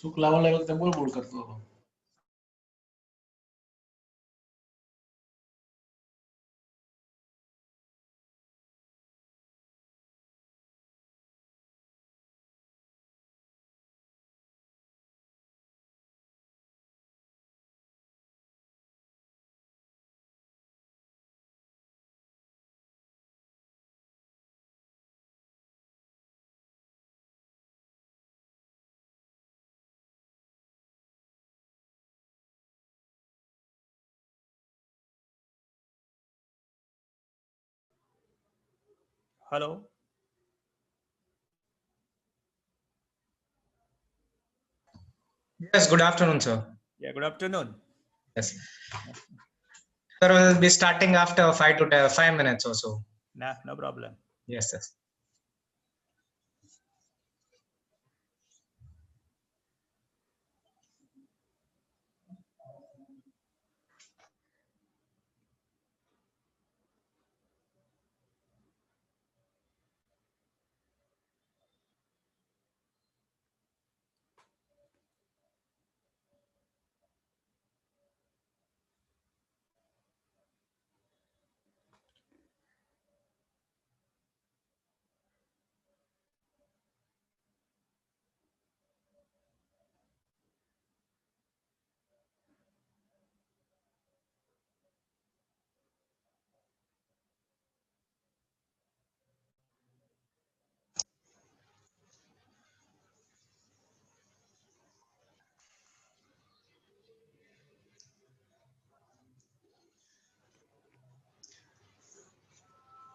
चूक लावायला लागलं तर बोल करतो. Hello. Yes, good afternoon, sir. Yeah, good afternoon. Yes. Sir, we'll be starting after 5 minutes or so. Nah, no problem. Yes, yes.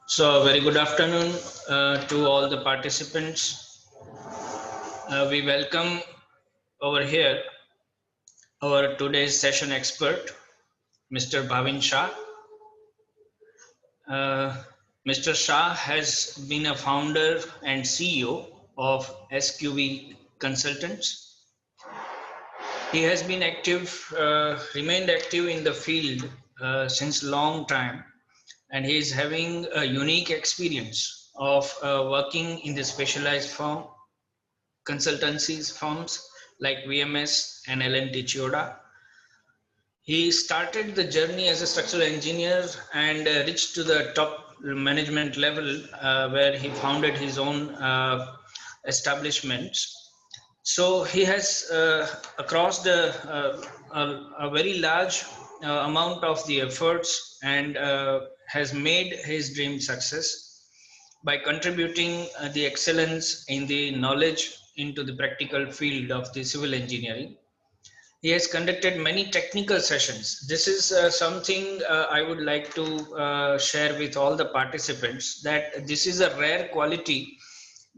So, very good afternoon to all the participants. We welcome over here our today's session expert, Mr. Bhavin Shah. Mr. Shah has been a founder and CEO of SQV Consultants. He has been remained active in the field since long time, and he is having a unique experience of working in the specialized consultancies firms like VMS and L&T Chiyoda. He started the journey as a structural engineer and reached to the top management level where he founded his own establishments. So he has across a very large amount of the efforts and has made his dream success by contributing the excellence in the knowledge into the practical field of the civil engineering. He has conducted many technical sessions. This is something I would like to share with all the participants, that this is a rare quality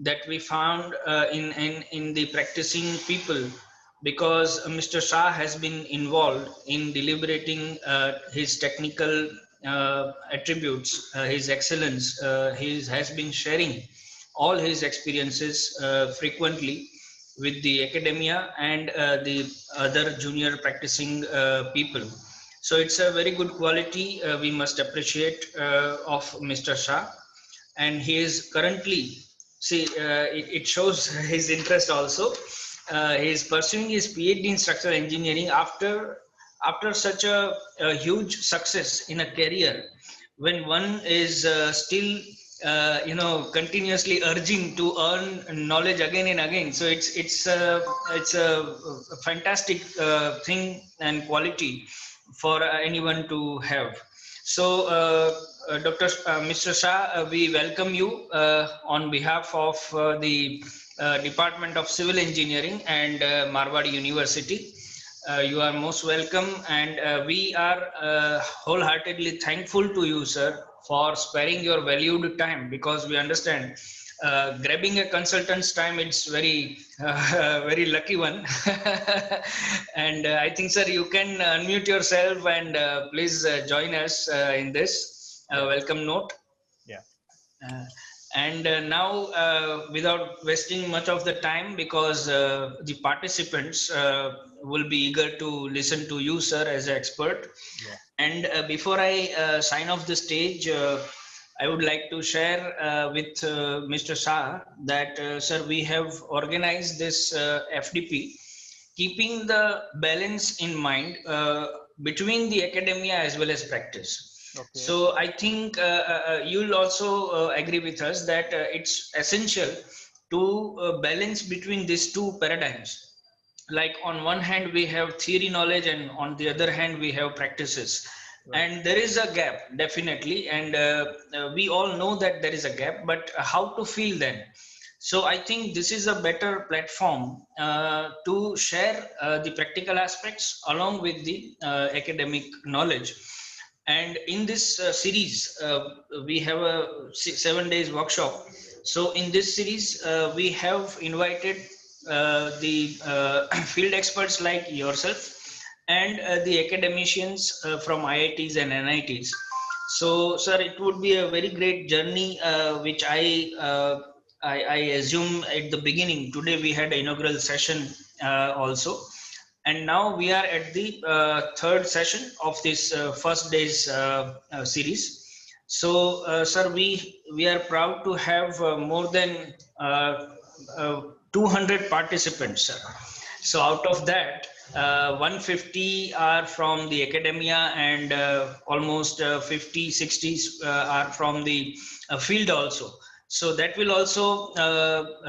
that we found in the practicing people, because Mr. Shah has been involved in deliberating his technical attributes, his excellence. He has been sharing all his experiences frequently with the academia and the other junior practicing people. So it's a very good quality we must appreciate of Mr. Shah. And he is currently, see, it shows his interest also. He is pursuing his PhD in structural engineering after such a huge success in a career, when one is still continuously urging to earn knowledge again and again. So it's a fantastic thing and quality for anyone to have. So Mr. Shah, we welcome you on behalf of the Department of Civil Engineering and Marwadi University. You are most welcome, and we are wholeheartedly thankful to you, sir, for sparing your valued time, because we understand grabbing a consultant's time, it's very very lucky one. And I think, sir, you can unmute yourself and please join us in this welcome note. Yeah. And now, without wasting much of the time, because the participants will be eager to listen to you, sir, as an expert. Yeah. And before I sign off the stage, I would like to share with Mr. Shah that, sir, we have organized this FDP keeping the balance in mind between the academia as well as practice. Okay. So I think you'll also agree with us that it's essential to balance between these two paradigms. Like on one hand we have theory knowledge, and on the other hand we have practices. Right. And there is a gap, definitely, and we all know that there is a gap, but how to fill them? So I think this is a better platform to share the practical aspects along with the academic knowledge. And in this series we have a 7 days workshop. So in this series we have invited the field experts like yourself and the academicians from IITs and NITs. So sir, it would be a very great journey which I assume at the beginning. Today we had an inaugural session also, and now we are at the third session of this first day's series. So sir, we are proud to have more than 200 participants, sir. So out of that 150 are from the academia, and almost 50 60 are from the field also. So that will also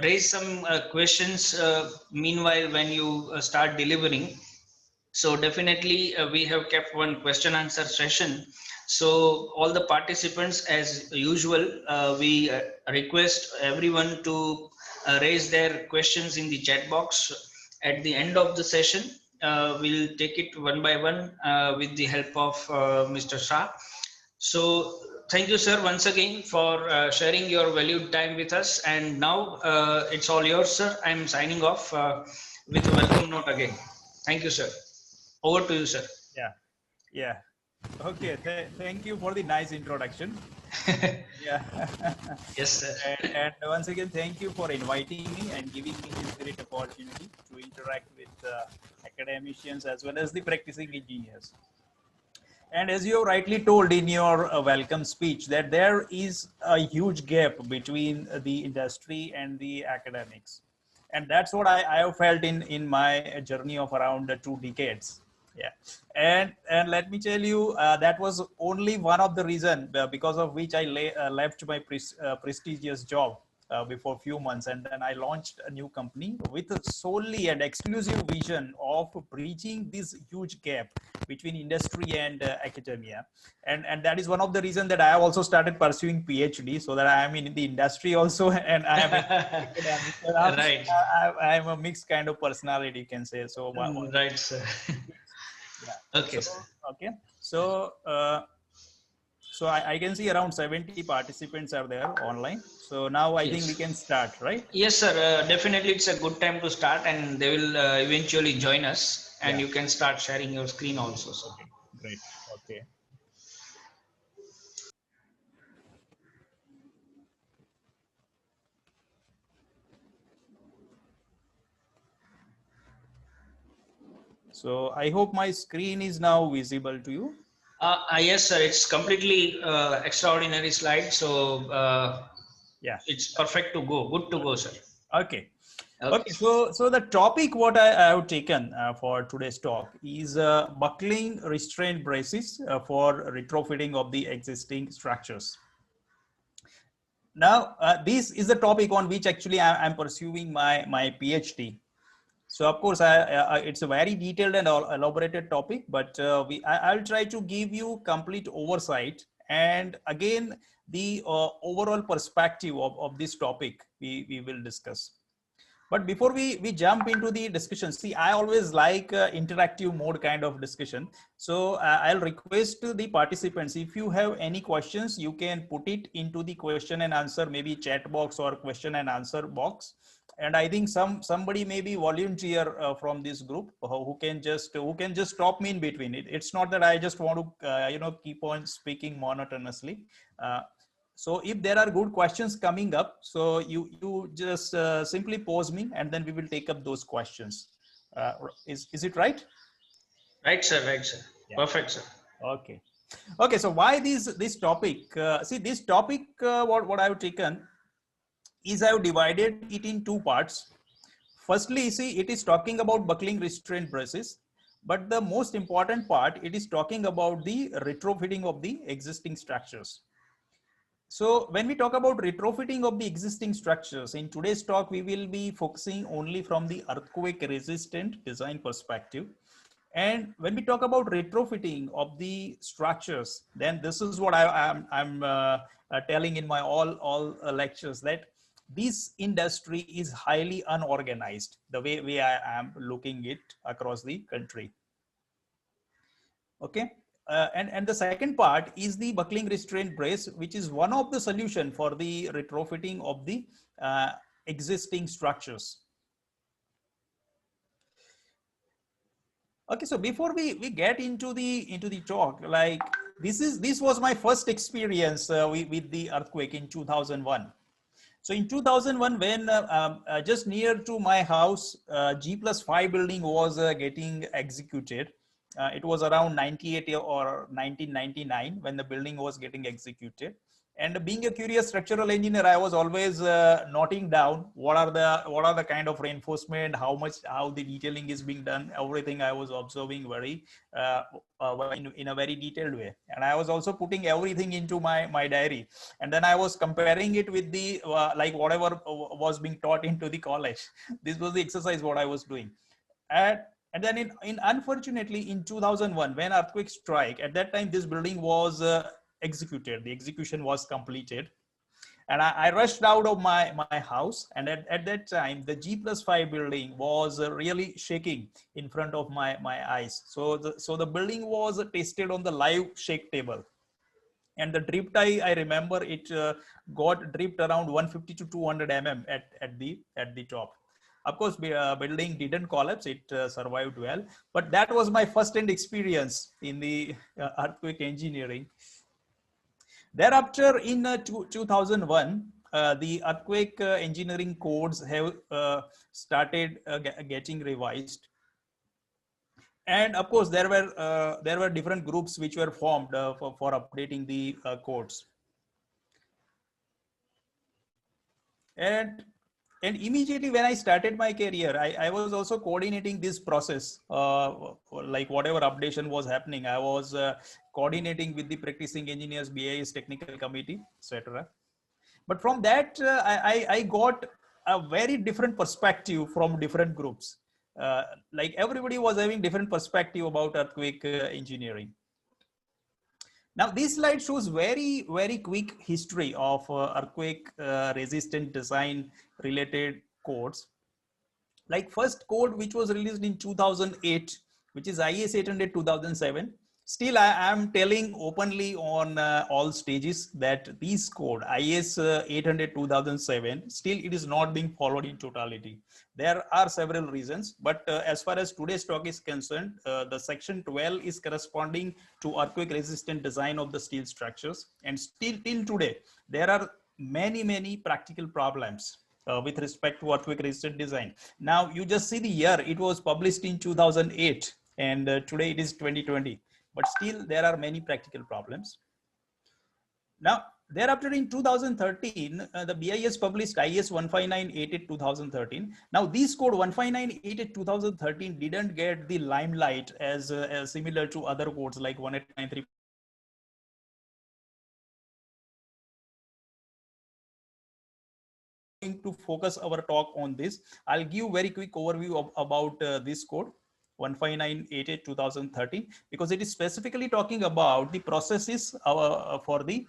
raise some questions meanwhile when you start delivering. So definitely we have kept one question answer session. So all the participants, as usual, we request everyone to raise their questions in the chat box. At the end of the session, we'll take it one by one with the help of Mr. Shah. So thank you, sir, once again for sharing your valued time with us. And now it's all yours, sir. I'm signing off with a welcome note again. Thank you, sir. Over to you, sir. Yeah. Okay. Thank you for the nice introduction. Yeah. Yes, sir. And once again, thank you for inviting me and giving me this great opportunity to interact with academicians as well as the practicing engineers. And as you rightly told in your welcome speech, that there is a huge gap between the industry and the academics. And that's what I have felt in my journey of around 2 decades. Yeah. And let me tell you, that was only one of the reasons because of which I left my prestigious job before a few months, and then I launched a new company with a solely and exclusive vision of bridging this huge gap between industry and academia. And that is one of the reasons that I have also started pursuing PhD, so that I am in the industry also and I am in academic. Right. I am a mixed kind of personality, you can say. So Right, sir. yeah. Okay, So, sir. okay. So I can see around 70 participants are there online. So now I think we can start, right? Yes, sir. Definitely, it's a good time to start, and they will eventually join us, and Yeah. you can start sharing your screen also, sir. Okay, great. Okay. So I hope my screen is now visible to you. Yes, sir. It's completely extraordinary slide, so Yeah. it's perfect to go. Good to go, sir. Okay. Okay. So the topic what I have taken for today's talk is buckling restraint braces for retrofitting of the existing structures. Now, this is the topic on which actually I'm pursuing my PhD. So of course, it's a very detailed and elaborated topic, but I'll try to give you complete oversight, and again the overall perspective of this topic we will discuss. But before we jump into the discussion, see, I always like interactive mode kind of discussion. So I'll request to the participants, if you have any questions, you can put it into the question and answer, maybe chat box or question and answer box. And I think somebody may be volunteer from this group who can just stop me in between. It's not that I just want to keep on speaking monotonously. So if there are good questions coming up, so you just simply pause me, and then we will take up those questions. Is it right? Right, sir. Right, sir. Yeah. Perfect, sir. Okay. Okay. So why this topic? See, this topic, what I have taken is I have divided it in two parts. firstly, you see, it is talking about buckling restraint braces, but the most important part, it is talking about the retrofitting of the existing structures. So when we talk about retrofitting of the existing structures, in today's talk, we will be focusing only from the earthquake resistant design perspective. And when we talk about retrofitting of the structures, then this is what I'm telling in my all lectures, that this industry is highly unorganized, the way I am looking it across the country. Okay. And the second part is the buckling restraint brace, which is one of the solution for the retrofitting of the existing structures. Okay, so before we get into the talk, like this was my first experience with the earthquake in 2001. So in 2001, when just near to my house, G+5 building was getting executed. It was around 98 or 1999 when the building was getting executed. And being a curious structural engineer, I was always noting down what are the kind of reinforcement, how the detailing is being done. Everything I was observing very in a very detailed way, and I was also putting everything into my diary. And then I was comparing it with the like whatever was being taught into the college. This was the exercise what I was doing. And then in unfortunately in 2001, when earthquake strike, at that time this building was executed. The execution was completed, and I rushed out of my house. And at that time, the G+5 building was really shaking in front of my eyes. So the building was tested on the live shake table. And the drip I remember it got dripped around 150 to 200 mm at the top. Of course, building didn't collapse; it survived well. But that was my first-hand experience in the earthquake engineering. Thereafter, in 2001, the earthquake engineering codes have started getting revised. And of course, there were different groups which were formed for updating the codes. And immediately when I started my career, I was also coordinating this process, like whatever updation was happening. I was coordinating with the practicing engineers, BIS technical committee, etc. But from that, I got a very different perspective from different groups. Like everybody was having different perspective about earthquake engineering. Now, this slide shows very quick history of earthquake resistant design related codes. Like first code, which was released in 2008, which is IS 800 2007. Still, I am telling openly on all stages that this code, IS 800 2007, still it is not being followed in totality. There are several reasons, but as far as today's talk is concerned, the section 12 is corresponding to earthquake resistant design of the steel structures. And still till today, there are many practical problems with respect to earthquake resistant design. Now you just see the year, it was published in 2008 and today it is 2020, but still there are many practical problems. Now thereafter in 2013, the BIS published IS 15988 2013. Now this code 15988 2013 didn't get the limelight as similar to other codes like 1893. To focus our talk on this, I'll give very quick overview about this code 15988 2013, because it is specifically talking about the processes for the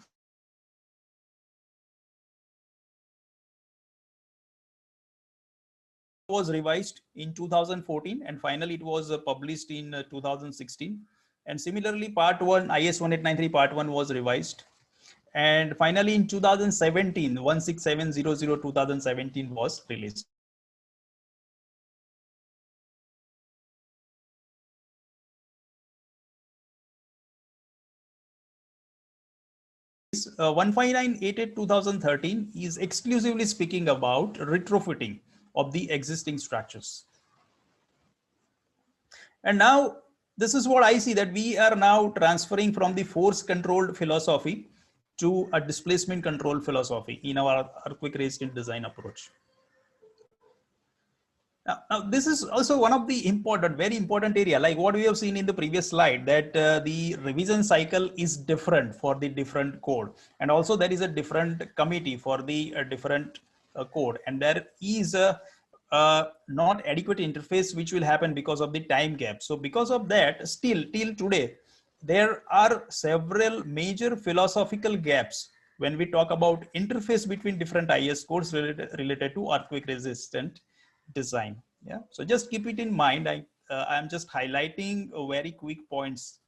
was revised in 2014 and finally it was published in 2016. And similarly, part 1 IS 1893 part 1 was revised. And finally, in 2017, 16700 2017 was released. 15988 2013 is exclusively speaking about retrofitting of the existing structures. And now this is what I see, that we are now transferring from the force controlled philosophy to a displacement control philosophy in our earthquake resistant design approach. Now, this is also one of the important, very important area, like what we have seen in the previous slide, that the revision cycle is different for the different code. And also there is a different committee for the different code. And there is a not adequate interface which will happen because of the time gap. So because of that, still till today, there are several major philosophical gaps when we talk about interface between different IS codes related to earthquake resistant design. Yeah, so just keep it in mind. I'm just highlighting very quick points.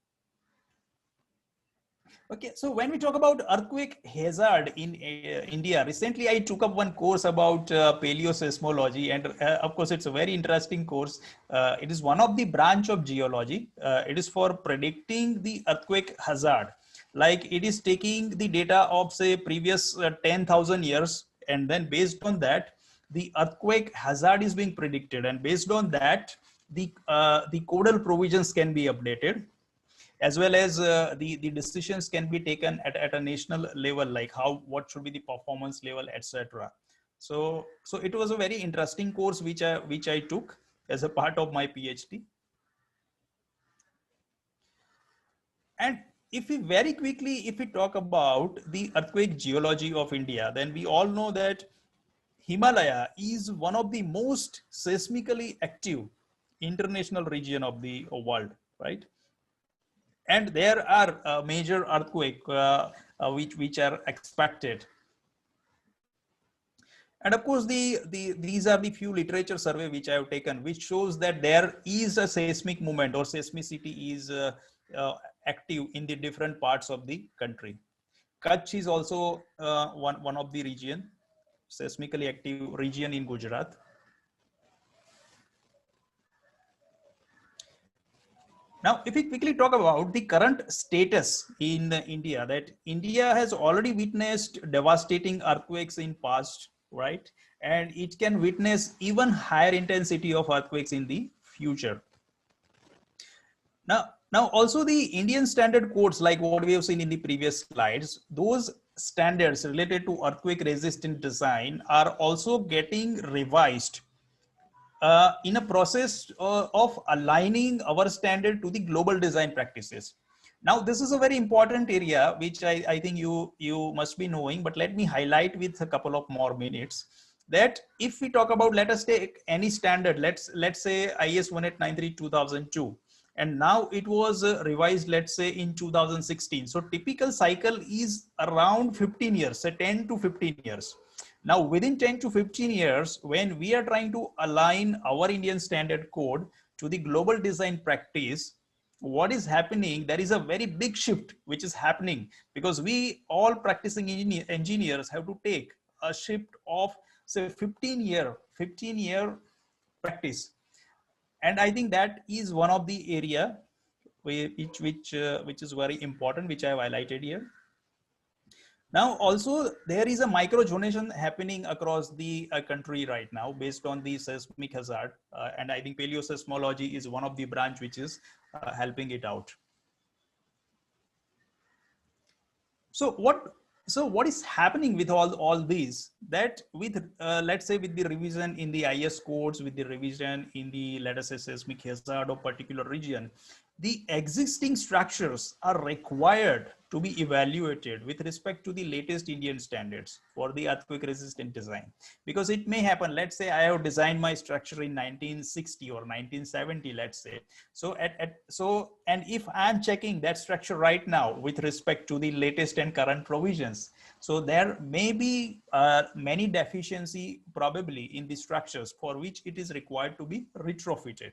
Okay, so when we talk about earthquake hazard in India, recently I took up one course about paleoseismology, and of course it's a very interesting course. It is one of the branch of geology. It is for predicting the earthquake hazard. Like it is taking the data of say previous 10,000 years, and then based on that, the earthquake hazard is being predicted, and based on that, the codal provisions can be updated, as well as the decisions can be taken at a national level, like what should be the performance level, etc. So it was a very interesting course which I took as a part of my PhD. And if we very quickly, if we talk about the earthquake geology of India, then we all know that Himalaya is one of the most seismically active international region of the world, right? And there are major earthquake which are expected. And of course, these are the few literature survey which I have taken, which shows that there is a seismic movement or seismicity is active in the different parts of the country. Kutch is also one of the region, seismically active region in Gujarat. Now, if we quickly talk about the current status in India, that India has already witnessed devastating earthquakes in past, right? And it can witness even higher intensity of earthquakes in the future. Now also the Indian standard codes, like what we have seen in the previous slides, those standards related to earthquake resistant design are also getting revised in a process of aligning our standard to the global design practices. Now, this is a very important area, which I think you must be knowing, but let me highlight with a couple of more minutes, that if we talk about, let us take any standard, let's say IS 1893 2002, and now it was revised, let's say in 2016. So typical cycle is around 15 years, say 10 to 15 years. Now, within 10 to 15 years, when we are trying to align our Indian standard code to the global design practice, what is happening, there is a very big shift which is happening, because we all practicing engineers have to take a shift of say 15-year practice. And I think that is one of the area which is very important, which I have highlighted here. Now, also there is a micro zonation happening across the country right now based on the seismic hazard, and I think paleoseismology is one of the branch which is helping it out. So what is happening with all these, that with let's say with the revision in the IS codes, with the revision in the, let us say, seismic hazard of particular region, the existing structures are required to be evaluated with respect to the latest Indian standards for the earthquake resistant design. Because it may happen, let's say I have designed my structure in 1960 or 1970, let's say. So and if I'm checking that structure right now with respect to the latest and current provisions, so there may be many deficiency probably in the structures for which it is required to be retrofitted.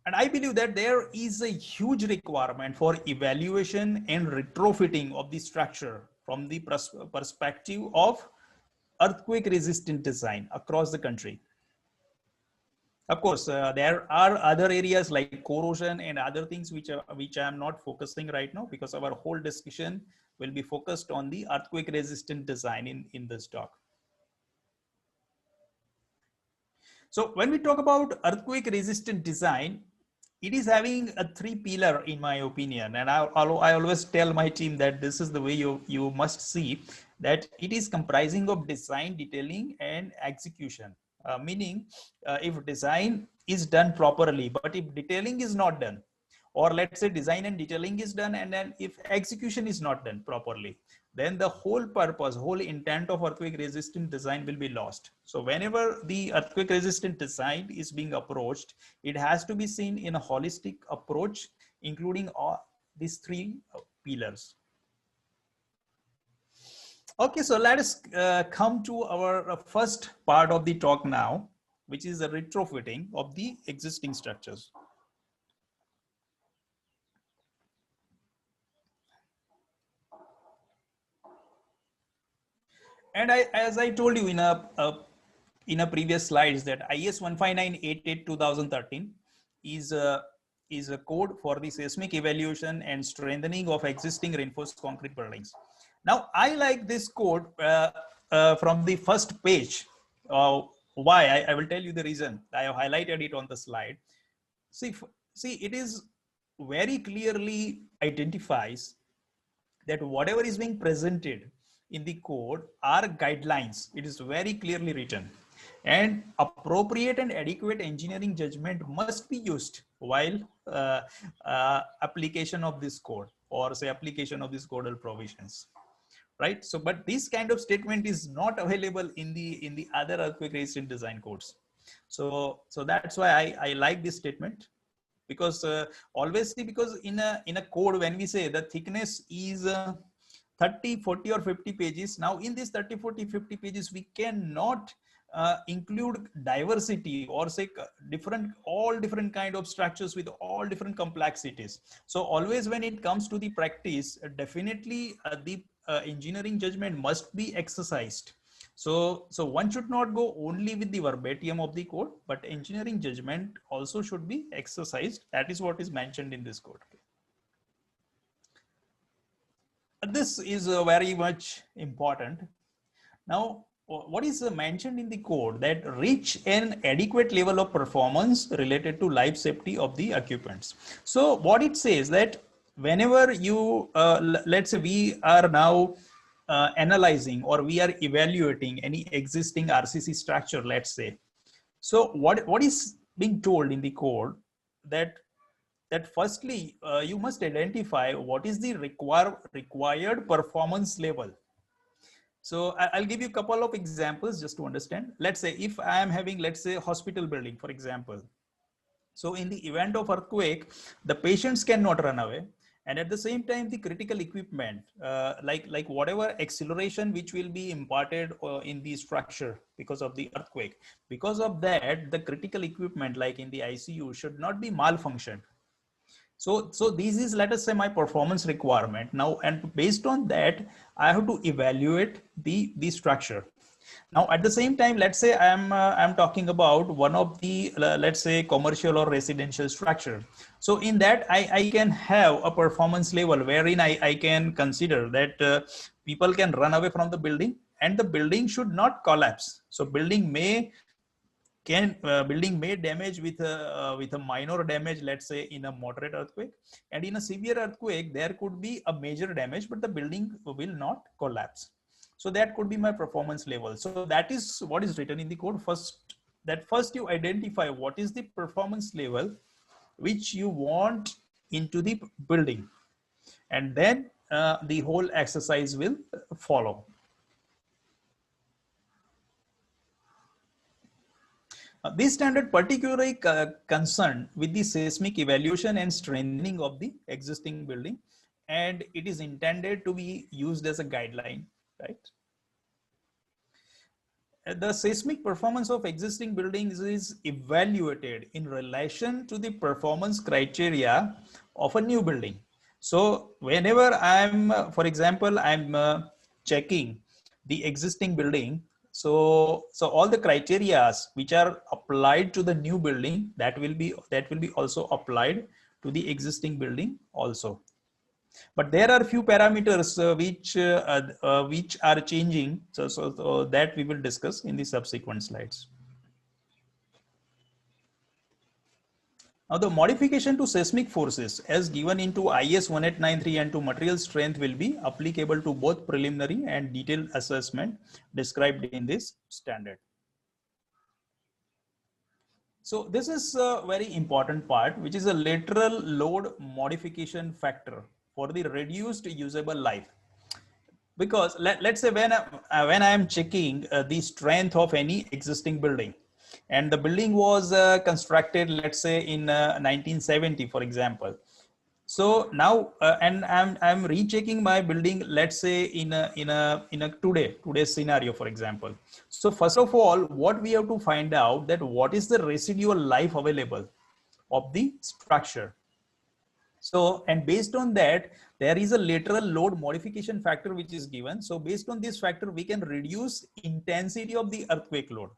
And I believe that there is a huge requirement for evaluation and retrofitting of the structure from the perspective of earthquake resistant design across the country. Of course, there are other areas like corrosion and other things which I am not focusing right now, because our whole discussion will be focused on the earthquake resistant design in this talk. So when we talk about earthquake resistant design, it is having a three pillar in my opinion, and I always tell my team that this is the way you must see that it is comprising of design, detailing, and execution. Meaning, if design is done properly, but if detailing is not done, or let's say design and detailing is done, and then if execution is not done properly, then the whole purpose, whole intent of earthquake resistant design will be lost. So whenever the earthquake resistant design is being approached, it has to be seen in a holistic approach, including all these three pillars. Okay, so let us come to our first part of the talk now, which is the retrofitting of the existing structures. And as I told you in a previous slides, that IS 15988/2013 is a code for the seismic evaluation and strengthening of existing reinforced concrete buildings. Now, I like this code from the first page. Why? I will tell you the reason. I have highlighted it on the slide. See, it is very clearly identifies that whatever is being presented in the code are guidelines. It is very clearly written, and appropriate and adequate engineering judgment must be used while application of this code, or say application of these codal provisions, right? So but this kind of statement is not available in the other earthquake resistant design codes. So that's why I like this statement, because always see, because in a code, when we say the thickness is 30, 40 or 50 pages, now in this 30, 40, 50 pages we cannot include diversity, or say all different kind of structures with all different complexities. So always when it comes to the practice, definitely the engineering judgment must be exercised. So one should not go only with the verbatim of the code, but engineering judgment also should be exercised. That is what is mentioned in this code. This is very much important. Now, what is mentioned in the code, that reach an adequate level of performance related to life safety of the occupants. So what it says, that whenever you, let's say we are now analyzing, or we are evaluating any existing RCC structure, let's say. So what is being told in the code, that firstly you must identify what is the required performance level. So I'll give you a couple of examples just to understand. Let's say if I am having, let's say, hospital building, for example. So in the event of earthquake, the patients cannot run away. And at the same time, the critical equipment, like whatever acceleration which will be imparted in the structure because of the earthquake, because of that, the critical equipment, like in the ICU, should not be malfunctioned. So this is, let us say, my performance requirement now, and based on that, I have to evaluate the structure. Now, at the same time, let's say I'm talking about one of the, let's say, commercial or residential structure. So in that, I can have a performance level wherein I can consider that people can run away from the building, and the building should not collapse. So building may damage with a minor damage, let's say in a moderate earthquake, and in a severe earthquake there could be a major damage, but the building will not collapse. So that could be my performance level. So that is what is written in the code. First you identify what is the performance level which you want into the building, and then the whole exercise will follow. This standard particularly concerned with the seismic evaluation and strengthening of the existing building, and it is intended to be used as a guideline, right? The seismic performance of existing buildings is evaluated in relation to the performance criteria of a new building. So whenever I'm, for example, I'm checking the existing building, so all the criteria which are applied to the new building, that will be also applied to the existing building also. But there are few parameters which are changing, so that we will discuss in the subsequent slides. Now the modification to seismic forces as given into IS 1893 and to material strength will be applicable to both preliminary and detailed assessment described in this standard. So this is a very important part, which is a lateral load modification factor for the reduced usable life. Because let's say when I am checking the strength of any existing building, and the building was constructed, let's say in 1970, for example. So now, and I'm rechecking my building, let's say in a today's scenario, for example. So first of all, what we have to find out that what is the residual life available of the structure. So, and based on that, there is a lateral load modification factor which is given. So based on this factor, we can reduce intensity of the earthquake load,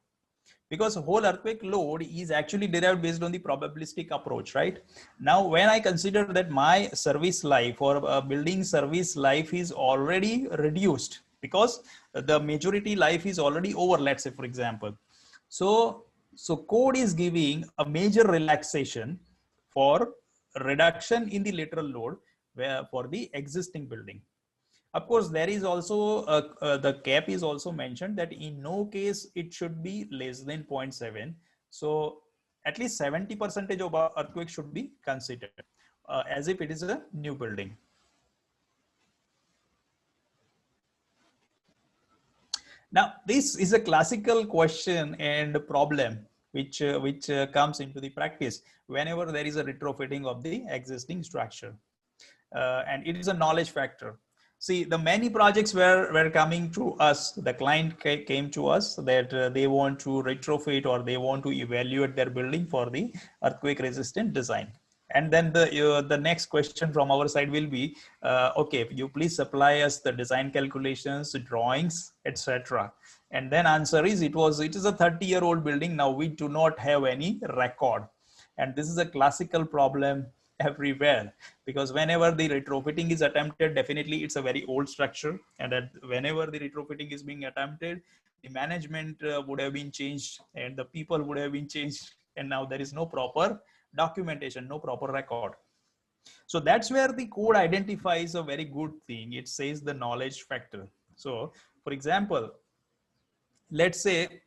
because whole earthquake load is actually derived based on the probabilistic approach, right? Now, when I consider that my service life or building service life is already reduced because the majority life is already over, let's say, for example. So code is giving a major relaxation for reduction in the lateral load for the existing building. Of course, there is also the cap is also mentioned that in no case it should be less than 0.7. So at least 70% of earthquake should be considered as if it is a new building. Now, this is a classical question and problem which comes into the practice whenever there is a retrofitting of the existing structure. And it is a knowledge factor. See, the many projects were coming to us, the client came to us that they want to retrofit or they want to evaluate their building for the earthquake resistant design. And then the next question from our side will be, okay, you please supply us the design calculations, drawings, etc. And then answer is, it is a 30-year-old building. Now we do not have any record. And this is a classical problem everywhere, because whenever the retrofitting is attempted, definitely it's a very old structure, and whenever the retrofitting is being attempted, the management would have been changed and the people would have been changed, and now there is no proper documentation, no proper record. So that's where the code identifies a very good thing. It says the knowledge factor. So for example, let's say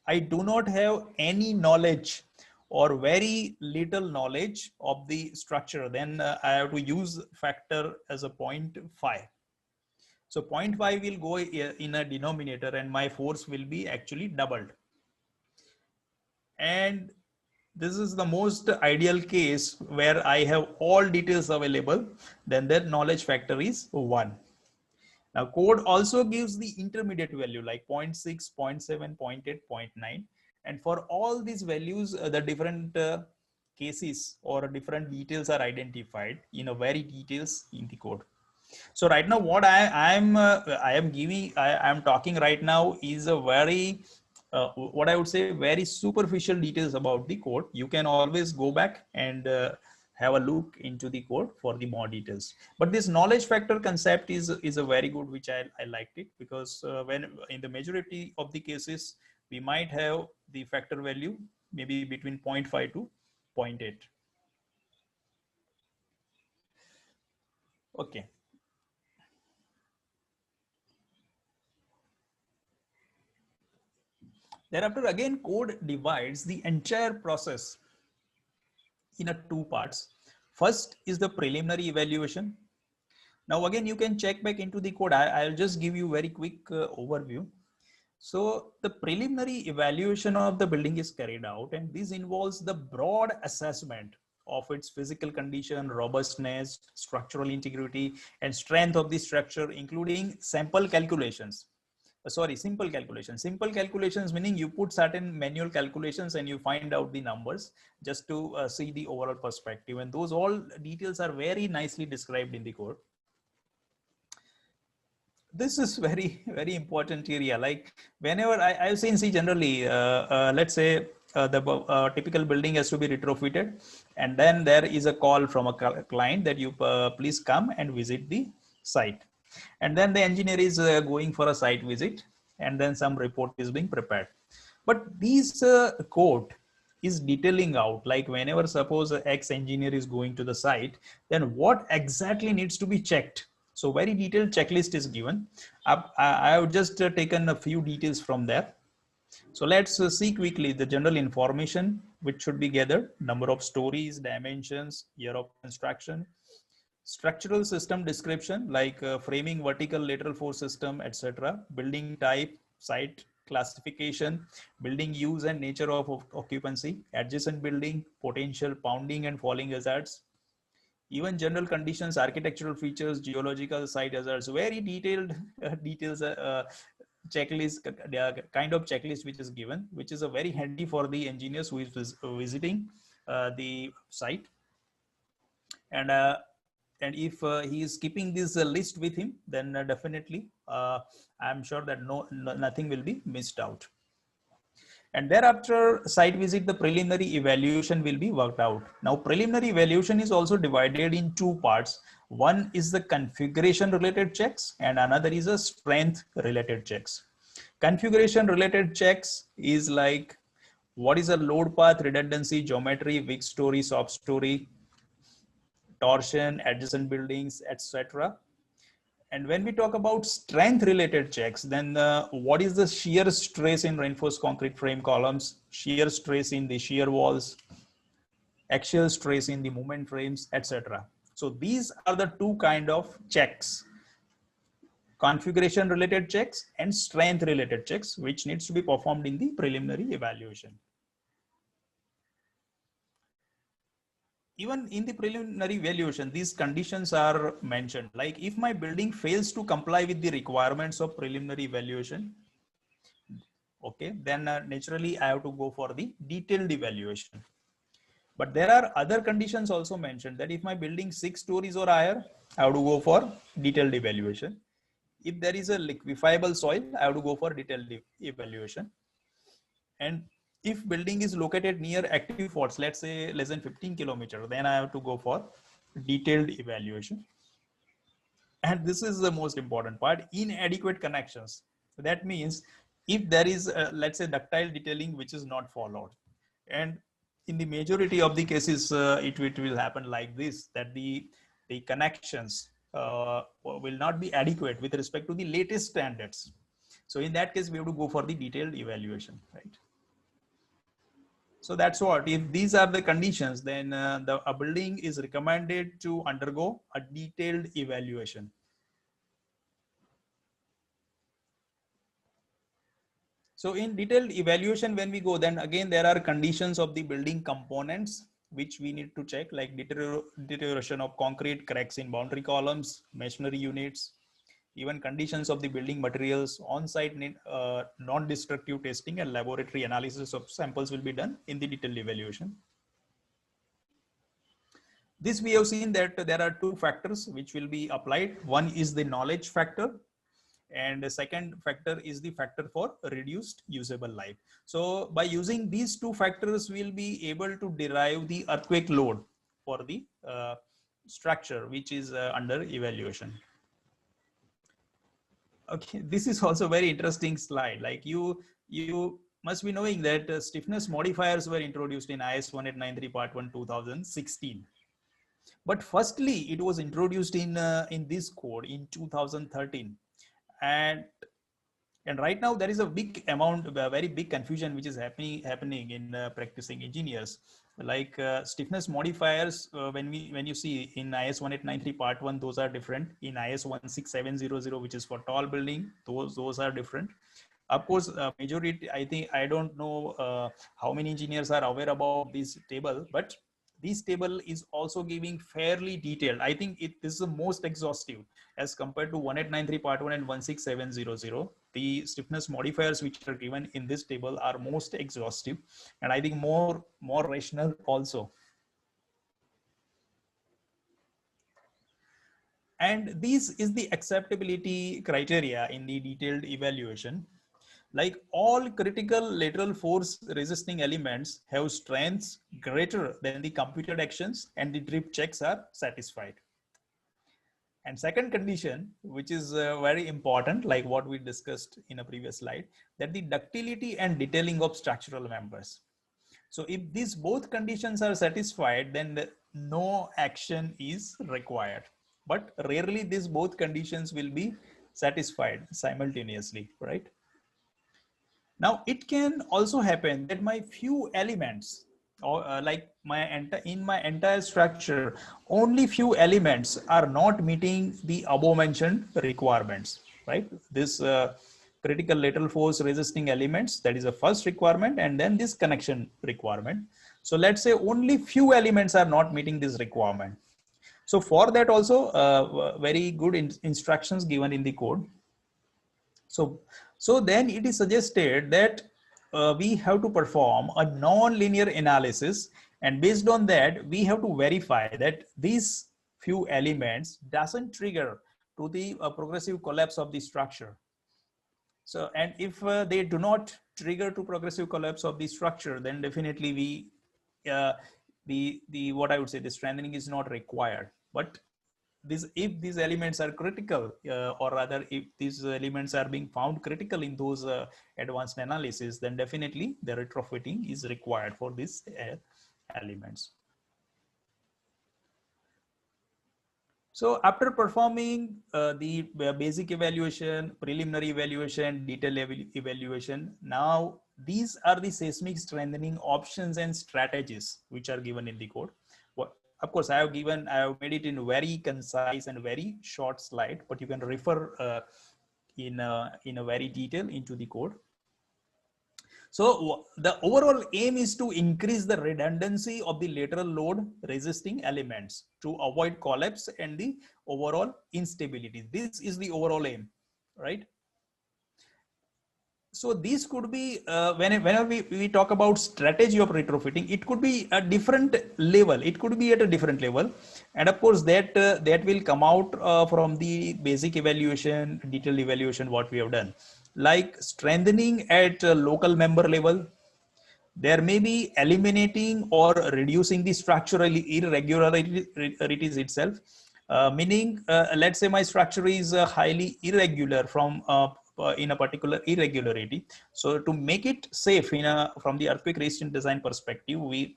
I do not have any knowledge or very little knowledge of the structure, then I have to use factor as a 0.5. So 0.5 will go in a denominator and my force will be actually doubled. And this is the most ideal case where I have all details available, then that knowledge factor is 1. Now code also gives the intermediate value like 0.6, 0.7, 0.8, 0.9. And for all these values, the different cases or different details are identified in a very details in the code. So right now, what I am talking right now is a very, what I would say, very superficial details about the code. You can always go back and have a look into the code for the more details. But this knowledge factor concept is a very good, which I liked it, because when in the majority of the cases, we might have the factor value maybe between 0.5 to 0.8. Okay. Thereafter, again, code divides the entire process in 2 parts. First is the preliminary evaluation. Now, again, you can check back into the code. I'll just give you very quick overview. So the preliminary evaluation of the building is carried out, and this involves the broad assessment of its physical condition, robustness, structural integrity, and strength of the structure, including sample calculations. Simple calculations. Simple calculations meaning you put certain manual calculations and you find out the numbers just to see the overall perspective. And those all details are very nicely described in the code. This is very, very important area. Like whenever I've seen, see generally, let's say the typical building has to be retrofitted, and then there is a call from a client that you please come and visit the site. And then the engineer is going for a site visit, and then some report is being prepared. But these code is detailing out, like whenever suppose a ex engineer is going to the site, then what exactly needs to be checked. So very detailed checklist is given. I have just taken a few details from there. So let's see quickly the general information which should be gathered: number of stories, dimensions, year of construction, structural system description like framing, vertical, lateral force system, etc., building type, site classification, building use and nature of occupancy, adjacent building, potential pounding and falling hazards, even general conditions, architectural features, geological site hazards. Very detailed details checklist, kind of checklist which is given, which is a very handy for the engineers who is visiting the site. And if he is keeping this list with him, then definitely I'm sure that nothing will be missed out. And thereafter site visit, the preliminary evaluation will be worked out. Now preliminary evaluation is also divided in two parts. One is the configuration related checks and another is a strength related checks. Configuration related checks is like what is a load path, redundancy, geometry, weak story, soft story, torsion, adjacent buildings, etc. And when we talk about strength related checks, then what is the shear stress in reinforced concrete frame columns, shear stress in the shear walls, axial stress in the movement frames, etc. So these are the two kind of checks: configuration related checks and strength related checks, which needs to be performed in the preliminary evaluation. Even in the preliminary evaluation, these conditions are mentioned. Like if my building fails to comply with the requirements of preliminary evaluation, okay, then naturally I have to go for the detailed evaluation. But there are other conditions also mentioned, that if my building 6 stories or higher, I have to go for detailed evaluation. If there is a liquefiable soil, I have to go for detailed evaluation. And if building is located near active faults, let's say less than 15 kilometers, then I have to go for detailed evaluation. And this is the most important part: inadequate connections. That means if there is let's say ductile detailing which is not followed, and in the majority of the cases it will happen like this, that the connections will not be adequate with respect to the latest standards. So in that case we have to go for the detailed evaluation, right? So that's what, if these are the conditions, then a building is recommended to undergo a detailed evaluation. So in detailed evaluation, when we go, then again, there are conditions of the building components, which we need to check, like deterioration of concrete, cracks in boundary columns, masonry units, even conditions of the building materials, on-site non-destructive testing and laboratory analysis of samples will be done in the detailed evaluation. This we have seen that there are two factors which will be applied. One is the knowledge factor, and the second factor is the factor for reduced usable life. So by using these two factors, we'll be able to derive the earthquake load for the structure which is under evaluation. Okay, this is also very interesting slide. Like you must be knowing that stiffness modifiers were introduced in IS 1893 part 1 2016. But firstly, it was introduced in this code in 2013. And right now there is a big amount, a very big confusion which is happening in practicing engineers. Like stiffness modifiers, when you see in IS 1893 part 1, those are different. In IS 16700, which is for tall building, those are different. Of course, majority, I don't know how many engineers are aware about this table, but this table is also giving fairly detailed. I think this is the most exhaustive as compared to 1893 part 1 and 16700. The stiffness modifiers which are given in this table are most exhaustive, and I think more rational also. And this is the acceptability criteria in the detailed evaluation. Like all critical lateral force resisting elements have strengths greater than the computed actions, and the drip checks are satisfied. And second condition, which is very important, like what we discussed in a previous slide, that the ductility and detailing of structural members. So if these both conditions are satisfied, then no action is required. But rarely these both conditions will be satisfied simultaneously, right? Now it can also happen that my few elements, or like in my entire structure, only few elements are not meeting the above mentioned requirements, right? This critical lateral force resisting elements, that is the first requirement, and then this connection requirement. So let's say only few elements are not meeting this requirement. So for that also very good instructions given in the code. So then it is suggested that we have to perform a non-linear analysis, and based on that, we have to verify that these few elements doesn't trigger to the progressive collapse of the structure. So, and if they do not trigger to progressive collapse of the structure, then definitely the what I would say, the strengthening is not required. But if these elements are critical, or rather if these elements are being found critical in those advanced analysis, then definitely the retrofitting is required for these elements. So after performing the basic evaluation, preliminary evaluation, detailed evaluation, now these are the seismic strengthening options and strategies which are given in the code. Of course, I have made it in very concise and very short slide, but you can refer in a very detail into the code. So the overall aim is to increase the redundancy of the lateral load resisting elements to avoid collapse and the overall instability. This is the overall aim, right? So these could be whenever we talk about strategy of retrofitting, it could be a different level. It could be at a different level, and of course that that will come out from the basic evaluation, detailed evaluation what we have done. Like strengthening at local member level, there may be eliminating or reducing the structural irregularities itself. Meaning, let's say my structure is highly irregular from in a particular irregularity. So to make it safe from the earthquake resistant design perspective, we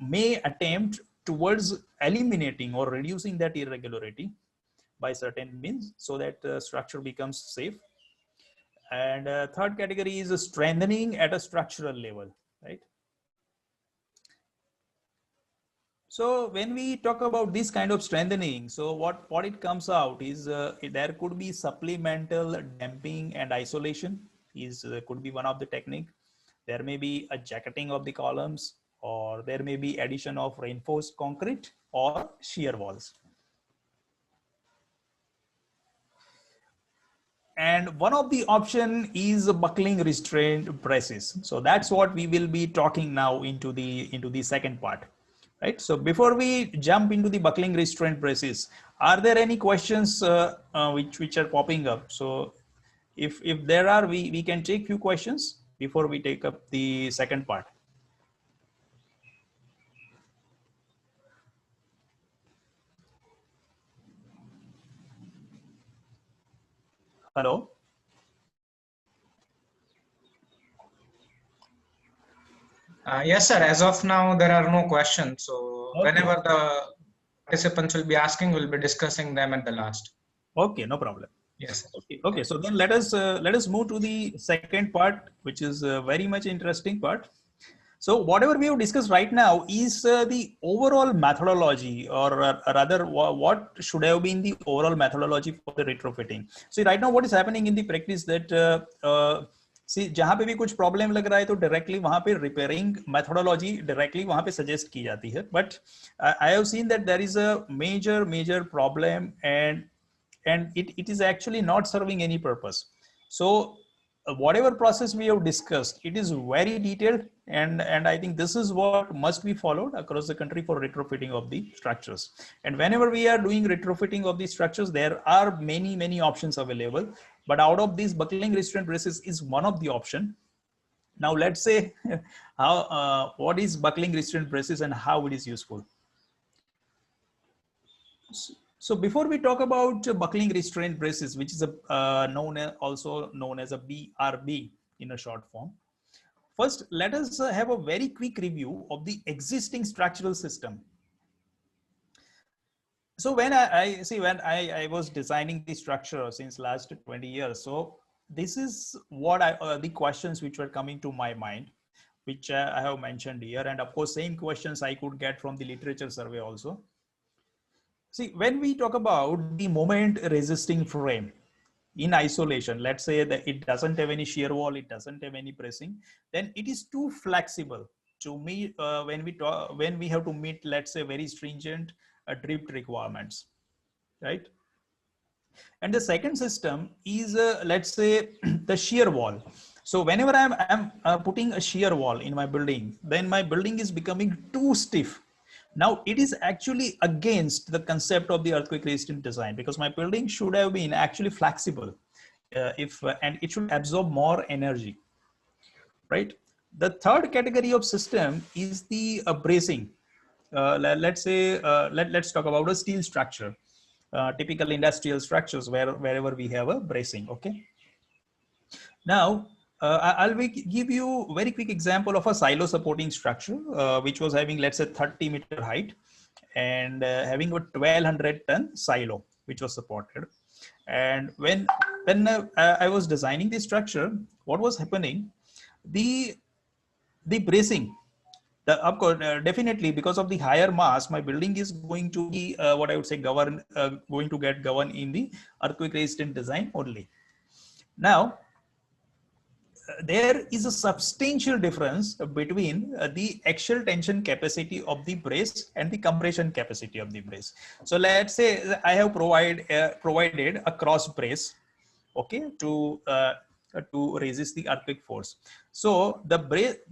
may attempt towards eliminating or reducing that irregularity by certain means, so that structure becomes safe. And third category is strengthening at a structural level, right? So when we talk about this kind of strengthening, so what it comes out is there could be supplemental damping and isolation could be one of the technique. There may be a jacketing of the columns, or there may be addition of reinforced concrete or shear walls. And one of the option is buckling restrained braces. So that's what we will be talking now into the second part, right? So before we jump into the buckling restrained braces, are there any questions which are popping up? So if there are, we can take few questions before we take up the second part. Hello. Yes, sir. As of now, there are no questions. So Okay. whenever the participants will be asking, we'll be discussing them at the last. Okay, no problem. Yes, sir. Okay. So then let us move to the second part, which is a very much interesting part. So whatever we have discussed right now is the overall methodology, or rather what should have been the overall methodology for the retrofitting. So right now what is happening in the practice that see, जहाँ पे भी कुछ problem लग रहा है तो directly वहाँ पे रिपेयरिंग मेथोडोलॉजी डायरेक्टली वहाँ पे सजेस्ट की जाती है, but I have seen that there is a major problem and it is actually not serving any purpose. So whatever process we have discussed, it is very detailed, and I think this is what must be followed across the country for retrofitting of the structures. And whenever we are doing retrofitting of the structures, there are many options available, but out of these, buckling restraint braces is one of the option. Now let's say how what is buckling restraint braces and how it is useful. So before we talk about buckling restraint braces, which is also known as a BRB in a short form, First, let us have a very quick review of the existing structural system. So when I see, when I was designing the structure since last 20 years, so this is what the questions which were coming to my mind, which I have mentioned here. And of course, same questions I could get from the literature survey also. See, when we talk about the moment resisting frame in isolation, let's say that it doesn't have any shear wall, it doesn't have any pressing, then it is too flexible to meet when we have to meet, let's say, very stringent drift requirements, right? And the second system is, let's say, the shear wall. So whenever I'm putting a shear wall in my building, then my building is becoming too stiff. Now it is actually against the concept of the earthquake resistant design, because my building should have been actually flexible, and it should absorb more energy, right? The third category of system is the bracing. Let's talk about a steel structure, typical industrial structures wherever we have a bracing. Okay. Now, I'll give you a very quick example of a silo supporting structure, which was having, let's say, 30-meter height and having a 1200-ton silo, which was supported. And when I was designing the structure, what was happening? The bracing, of course, definitely because of the higher mass, my building is going to be what I would say going to get governed in the earthquake resistant design only. Now, there is a substantial difference between the axial tension capacity of the brace and the compression capacity of the brace. So let's say I have provided a cross brace, okay, to resist the earthquake force. So the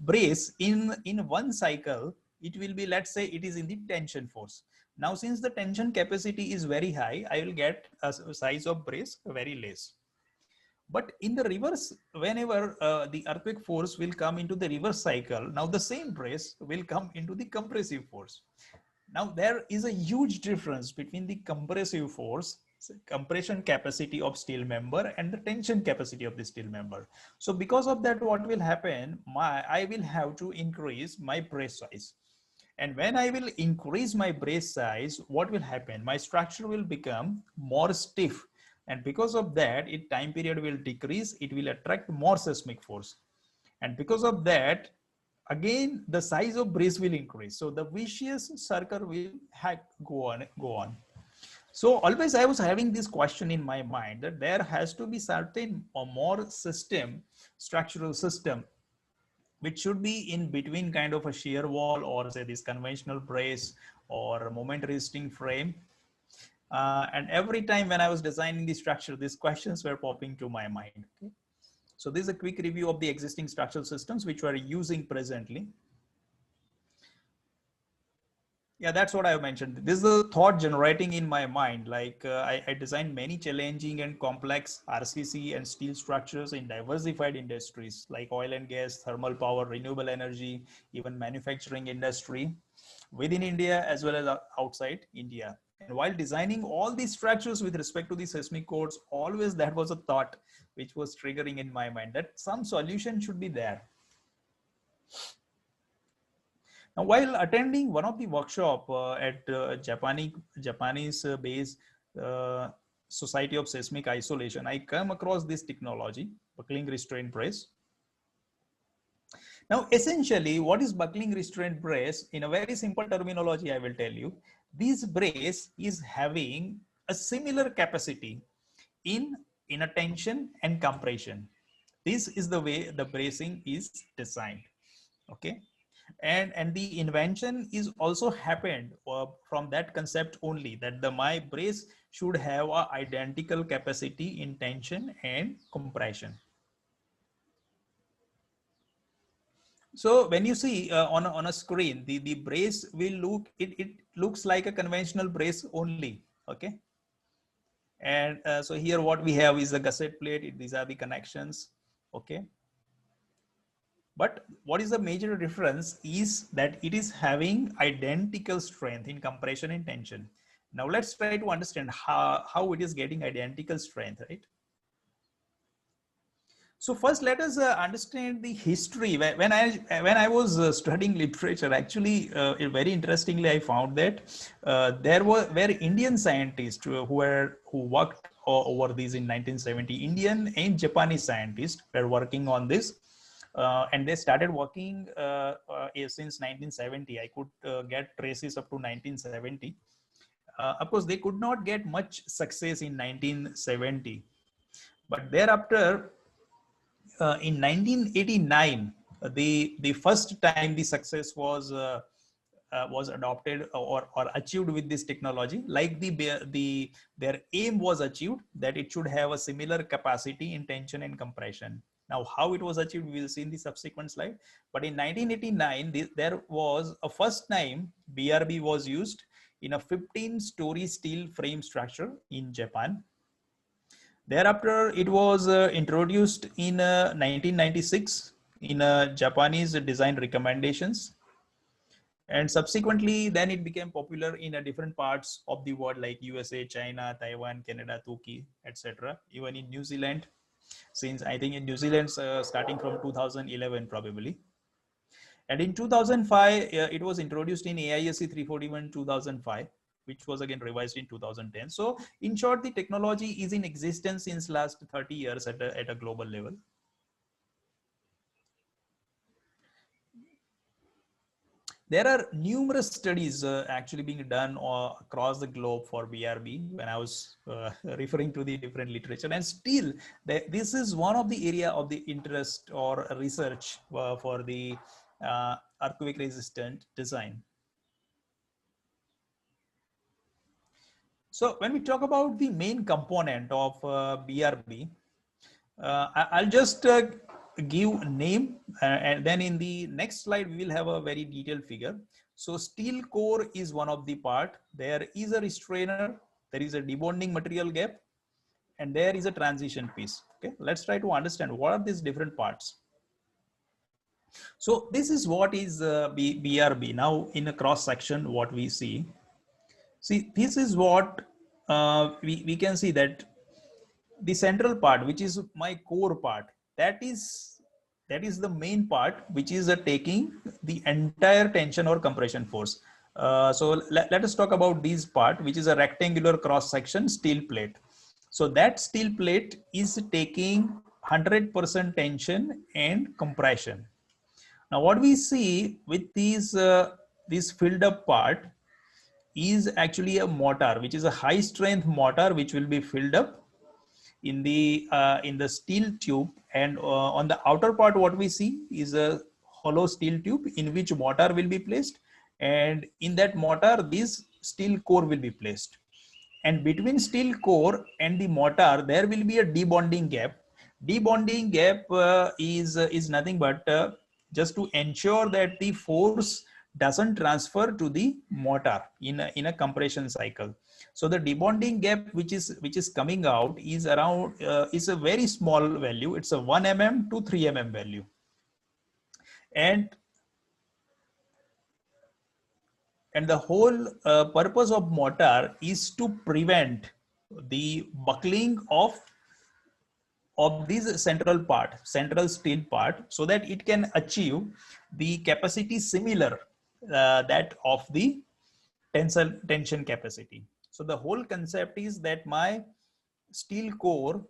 brace in one cycle, it will be, let's say, it is in the tension force. Now, since the tension capacity is very high, I will get a size of brace very less. But in the reverse, whenever the earthquake force will come into the reverse cycle, now the same brace will come into the compressive force. Now there is a huge difference between the compressive force, compression capacity of steel member, and the tension capacity of the steel member. So because of that, what will happen? I will have to increase my brace size. And when I will increase my brace size, what will happen? My structure will become more stiff. And because of that, its time period will decrease. It will attract more seismic force. And because of that, again, the size of brace will increase. So the vicious circle will go on. So always I was having this question in my mind that there has to be certain or more structural system, which should be in between kind of a shear wall or say this conventional brace or moment resisting frame. And every time when I was designing the structure, these questions were popping to my mind. Okay? So this is a quick review of the existing structural systems which we're using presently. Yeah, that's what I mentioned. This is the thought generating in my mind. Like I designed many challenging and complex RCC and steel structures in diversified industries like oil and gas, thermal power, renewable energy, even manufacturing industry within India as well as outside India. And while designing all these structures with respect to the seismic codes, always that was a thought which was triggering in my mind that some solution should be there. Now, while attending one of the workshop at Japanese based Society of Seismic Isolation, I came across this technology, buckling restraint brace. Now, essentially, what is buckling restraint brace? In a very simple terminology, I will tell you, this brace is having a similar capacity in a tension and compression. This is the way the bracing is designed. Okay. And the invention is also happened from that concept only, that my brace should have a identical capacity in tension and compression. So when you see on a screen, the brace will look, it looks like a conventional brace only. Okay. And so here what we have is the gusset plate. These are the connections. Okay. But what is the major difference is that it is having identical strength in compression and tension. Now let's try to understand how it is getting identical strength, right? So first, let us understand the history. When I was studying literature, actually, very interestingly, I found that there were Indian scientists who worked over these in 1970. Indian and Japanese scientists were working on this, and they started working since 1970. I could get traces up to 1970. Of course, they could not get much success in 1970, but thereafter in 1989, the first time the success was adopted or achieved with this technology. Like their aim was achieved that it should have a similar capacity in tension and compression. Now, how it was achieved, we will see in the subsequent slide. But in 1989, there was a first time BRB was used in a 15-story steel frame structure in Japan. Thereafter, it was introduced in 1996 in Japanese design recommendations. And subsequently, then it became popular in different parts of the world like USA, China, Taiwan, Canada, Turkey, etc. Even in New Zealand, since I think in New Zealand, starting from 2011 probably. And in 2005, it was introduced in AISC 341 2005, which was again revised in 2010. So in short, the technology is in existence since last 30 years at a global level. There are numerous studies actually being done across the globe for BRB when I was referring to the different literature. And still, this is one of the area of the interest or research for the earthquake resistant design. So when we talk about the main component of BRB, I'll just give a name and then in the next slide we will have a very detailed figure. So steel core is one of the part. There is a restrainer, there is a debonding material gap, and there is a transition piece. Okay, let's try to understand what are these different parts. So this is what is BRB. Now in a cross section, what we see. See, this is what we can see that the central part, which is my core part, that is the main part, which is taking the entire tension or compression force. So let us talk about this part, which is a rectangular cross section steel plate. So that steel plate is taking 100% tension and compression. Now what we see with this filled up part is actually a mortar, which is a high strength mortar, which will be filled up in the steel tube, and on the outer part what we see is a hollow steel tube in which mortar will be placed, and in that mortar this steel core will be placed, and between steel core and the mortar there will be a debonding gap. Debonding gap is nothing but just to ensure that the force doesn't transfer to the mortar in a compression cycle. So the debonding gap which is coming out is around is a very small value. It's a 1 mm to 3 mm value, and the whole purpose of mortar is to prevent the buckling of this central steel part, so that it can achieve the capacity similar that of the tension capacity. So the whole concept is that my steel core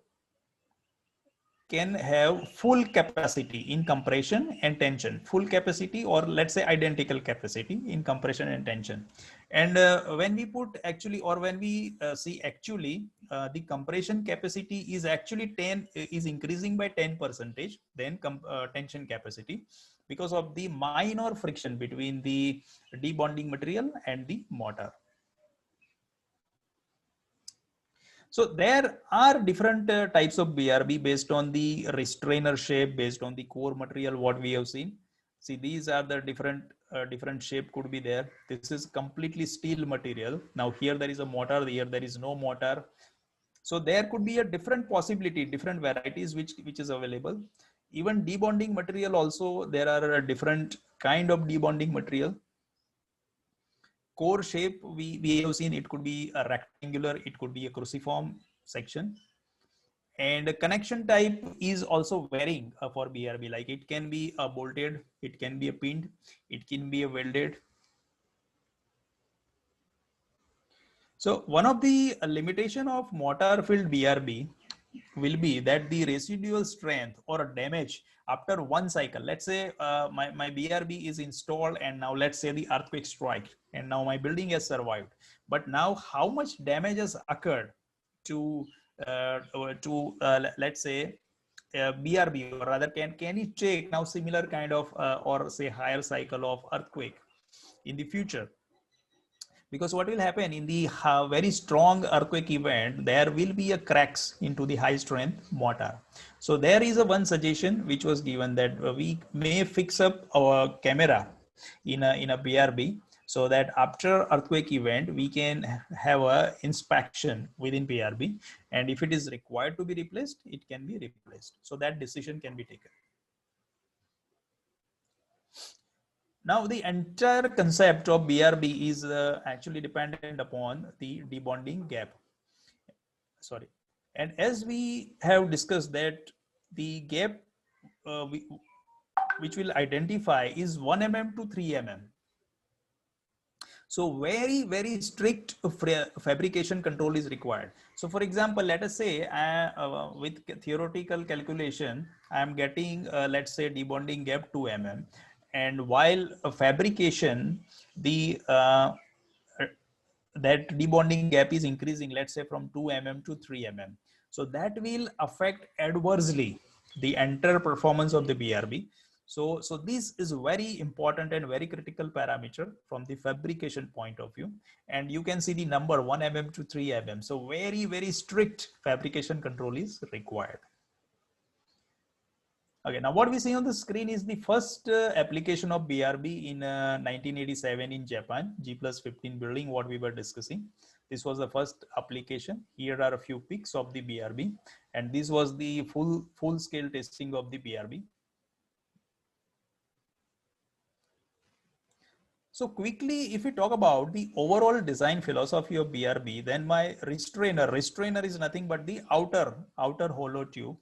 can have full capacity in compression and tension, full capacity, or let's say identical capacity in compression and tension. And when we put actually, or when we see actually, the compression capacity is actually is increasing by 10% then tension capacity, because of the minor friction between the debonding material and the mortar. So there are different types of BRB based on the restrainer shape, based on the core material, what we have seen. See, these are the different shape could be there. This is completely steel material. Now here there is a mortar, here there is no mortar. So there could be a different possibility, different varieties which is available. Even debonding material also, there are a different kind of debonding material. Core shape we have seen, it could be a rectangular, it could be a cruciform section, And the connection type is also varying for BRB. Like it can be a bolted, it can be a pinned, it can be a welded. So one of the limitation of mortar filled BRB will be that the residual strength or damage after one cycle. Let's say my BRB is installed and now let's say the earthquake strike and now my building has survived. But now how much damage has occurred to let's say BRB, or rather can it take now similar kind of or say higher cycle of earthquake in the future? Because what will happen in the very strong earthquake event, there will be a cracks into the high strength mortar. So there is a one suggestion which was given that we may fix up our camera in a BRB, so that after earthquake event we can have a inspection within BRB, and if it is required to be replaced, it can be replaced. So that decision can be taken. Now, the entire concept of BRB is actually dependent upon the debonding gap. Sorry. And as we have discussed that the gap which will identify is 1 mm to 3 mm. So very, very strict fabrication control is required. So for example, let us say with theoretical calculation, I am getting, let's say, debonding gap 2 mm. And while fabrication, that debonding gap is increasing, let's say from 2 mm to 3 mm. So that will affect adversely the entire performance of the BRB. So this is very important and very critical parameter from the fabrication point of view. And you can see the number 1 mm to 3 mm. So very, very strict fabrication control is required. Okay, now what we see on the screen is the first application of BRB in 1987 in Japan, G+15 building, what we were discussing. This was the first application. Here are a few pics of the BRB, and this was the full scale testing of the BRB. So quickly, if we talk about the overall design philosophy of BRB, then my restrainer is nothing but the outer hollow tube,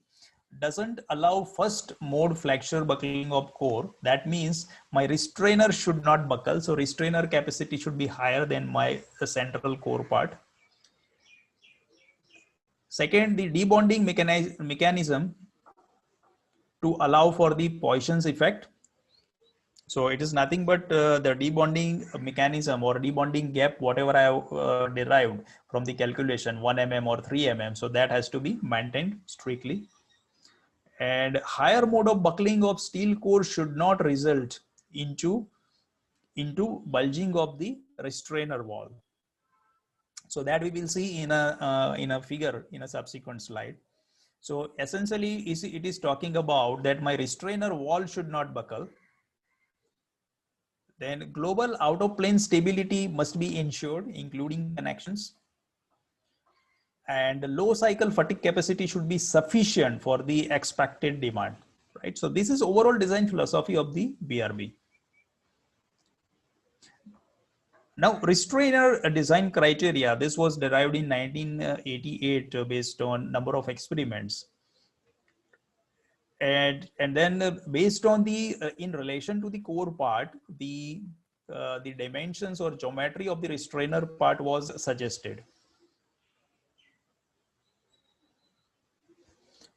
doesn't allow first mode flexure buckling of core. That means my restrainer should not buckle. So restrainer capacity should be higher than my central core part. Second, the debonding mechanism to allow for the Poisson's effect. So it is nothing but the debonding mechanism or debonding gap, whatever I have derived from the calculation 1 mm or 3 mm. So that has to be maintained strictly. And higher mode of buckling of steel core should not result into bulging of the restrainer wall. So that we will see in a figure in a subsequent slide. So essentially it is talking about that my restrainer wall should not buckle. Then global out of plane stability must be ensured, including connections. And the low cycle fatigue capacity should be sufficient for the expected demand, right? So this is overall design philosophy of the BRB. Now, restrainer design criteria, this was derived in 1988 based on number of experiments. And then based on the, in relation to the core part, the dimensions or geometry of the restrainer part was suggested.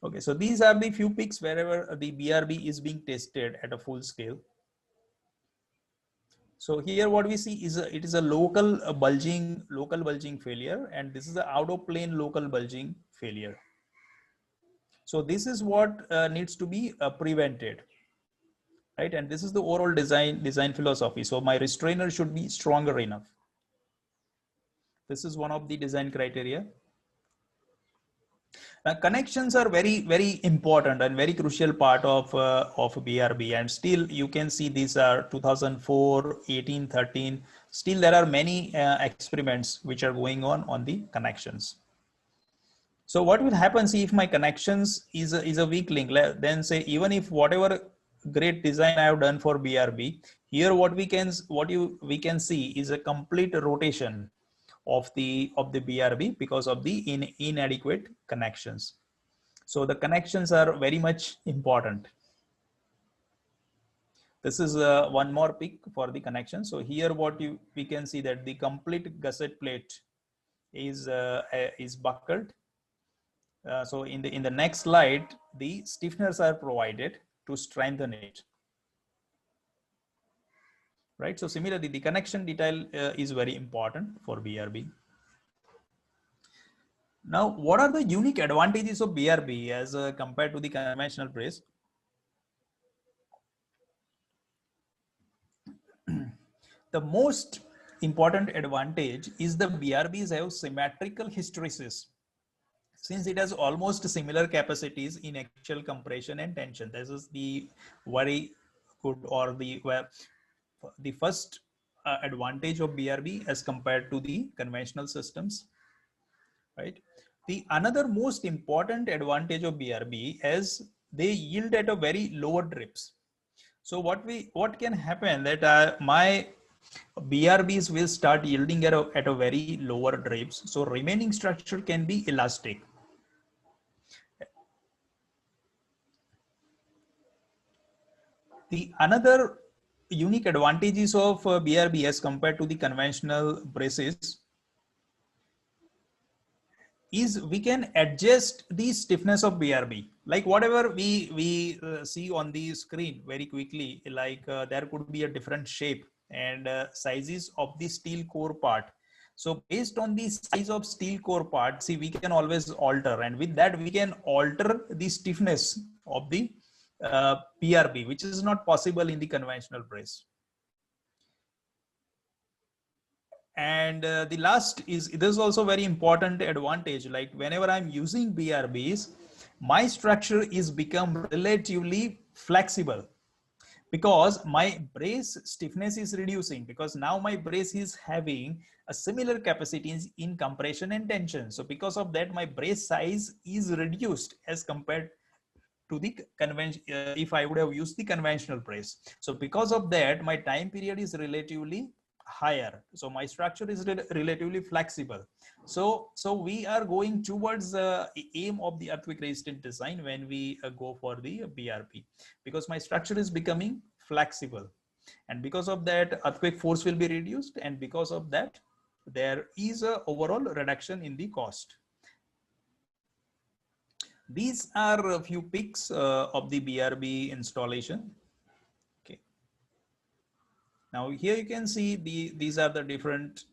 Okay, so these are the few pics wherever the BRB is being tested at a full scale. So here what we see is it is a local bulging failure, and this is the out of plane local bulging failure. So this is what needs to be prevented, right? And this is the overall design philosophy. So my restrainer should be stronger enough. This is one of the design criteria. Connections are very, very important and very crucial part of BRB, and still you can see these are 2004, 18, 13. Still there are many experiments which are going on the connections. So what will happen, see, if my connections is a weak link, then say even if whatever great design I have done for BRB, here what we can see is a complete rotation of the BRB because of the inadequate connections. So the connections are very much important. This is one more pic for the connection. So here we can see that the complete gusset plate is buckled. So in the next slide, the stiffeners are provided to strengthen it. Right. So similarly, the connection detail is very important for BRB. Now, what are the unique advantages of BRB as compared to the conventional brace? The most important advantage is the BRBs have symmetrical hysteresis, since it has almost similar capacities in axial compression and tension. This is the very good, or the first advantage of BRB as compared to the conventional systems, right? The another most important advantage of BRB is they yield at a very lower drips. So what can happen that my BRBs will start yielding at a very lower drips. So remaining structure can be elastic. The another unique advantages of BRB as compared to the conventional braces is we can adjust the stiffness of BRB. Like whatever we see on the screen very quickly, like there could be a different shape and sizes of the steel core part. So based on the size of steel core part, see, we can always alter, and with that we can alter the stiffness of the BRB, which is not possible in the conventional brace. And the last is, this is also very important advantage. Like whenever I'm using BRBs, my structure is become relatively flexible because my brace stiffness is reducing, because now my brace is having a similar capacities in compression and tension. So because of that, my brace size is reduced as compared to the convention if I would have used the conventional brace. So because of that, my time period is relatively higher. So my structure is relatively flexible. So we are going towards the aim of the earthquake resistant design when we go for the BRB, because my structure is becoming flexible, and because of that, earthquake force will be reduced, and because of that, there is a overall reduction in the cost. These are a few pics of the BRB installation. Okay. Now here you can see these are the different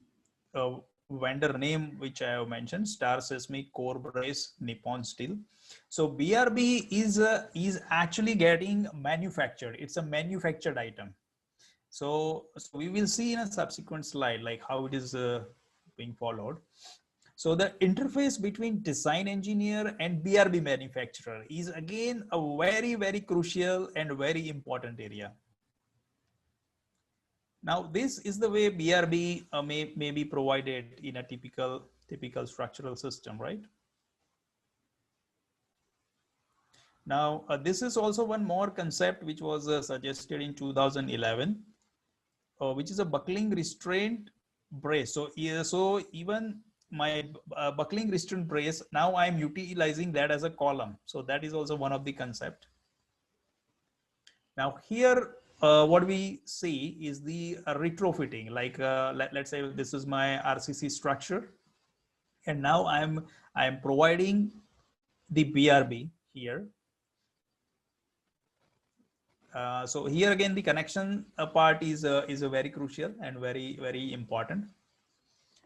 vendor name which I have mentioned: Star, Seismic, Core Brace, Nippon Steel. So BRB is actually getting manufactured. It's a manufactured item. So we will see in a subsequent slide like how it is being followed. So the interface between design engineer and BRB manufacturer is again a very, very crucial and very important area. Now, this is the way BRB may be provided in a typical structural system, right? Now, this is also one more concept which was suggested in 2011, which is a buckling restraint brace. So even my buckling restraint brace, now I am utilizing that as a column. So that is also one of the concept. Now here, what we see is the retrofitting. Like let's say this is my RCC structure, and now I am providing the BRB here. So here again, the connection part is a very crucial and very, very important.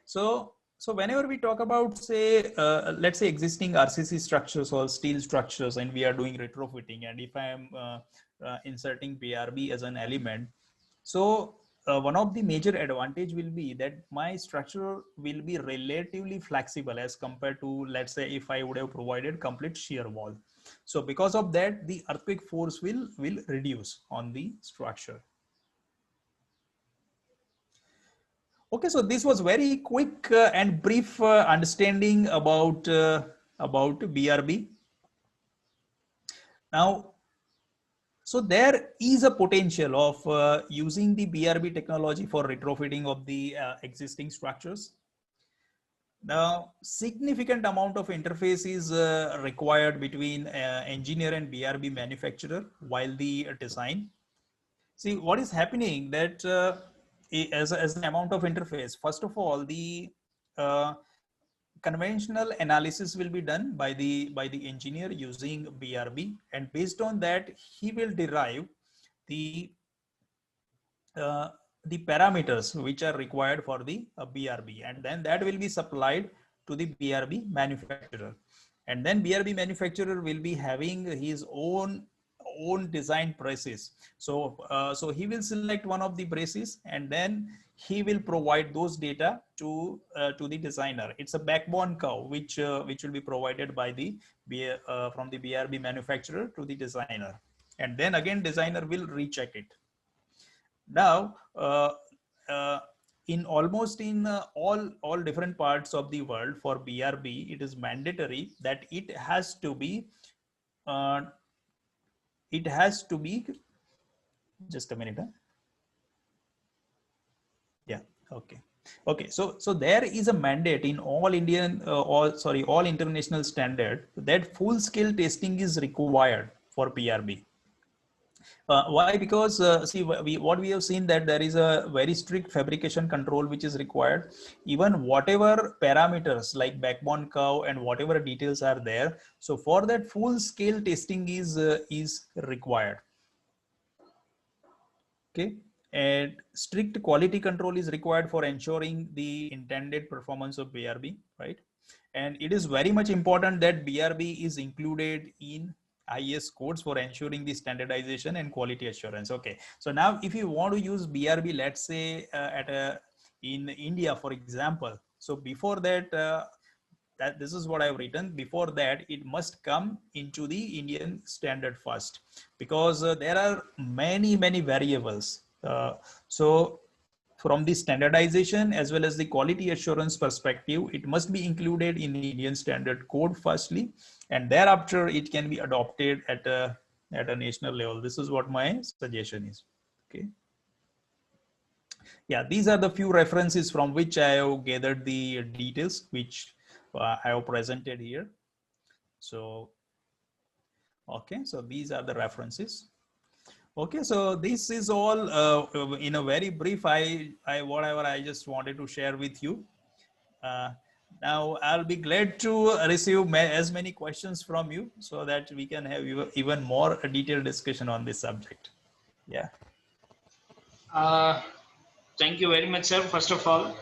So whenever we talk about, say, let's say existing RCC structures or steel structures, and we are doing retrofitting, and if I am inserting BRB as an element, so one of the major advantage will be that my structure will be relatively flexible as compared to, let's say, if I would have provided complete shear wall. So because of that, the earthquake force will reduce on the structure. Okay, so this was very quick and brief understanding about BRB. Now, so there is a potential of using the BRB technology for retrofitting of the existing structures. Now, significant amount of interface is required between engineer and BRB manufacturer while the design. See, what is happening that as an amount of interface, first of all, the uh, conventional analysis will be done by the engineer using BRB, and based on that, he will derive the uh, the parameters which are required for the BRB, and then that will be supplied to the BRB manufacturer, and then BRB manufacturer will be having his own design braces. So he will select one of the braces, and then he will provide those data to the designer. It's a backbone curve which will be provided by the from the BRB manufacturer to the designer, and then again designer will recheck it. Now, uh, in almost in all different parts of the world for BRB, it is mandatory that uh, it has to be just a minute. Huh? Yeah. Okay. Okay. So there is a mandate in all Indian, all international standard that full scale testing is required for BRB. Why? Because see, what we have seen that there is a very strict fabrication control which is required. Even whatever parameters like backbone curve and whatever details are there. So for that, full scale testing is required. Okay, and strict quality control is required for ensuring the intended performance of BRB, right? And it is very much important that BRB is included in IS codes for ensuring the standardization and quality assurance. Okay, so now if you want to use BRB, let's say in India, for example, so before that, that this is what I've written. Before that, it must come into the Indian standard first, because there are many variables. So from the standardization as well as the quality assurance perspective, it must be included in the Indian standard code firstly, and thereafter it can be adopted at a national level. This is what my suggestion is. Okay. Yeah, these are the few references from which I have gathered the details which I have presented here. So, okay, so these are the references. Okay, so this is all in a very brief. Whatever I just wanted to share with you. Now I'll be glad to receive as many questions from you so that we can have even more detailed discussion on this subject. Yeah. Thank you very much, sir. First of all,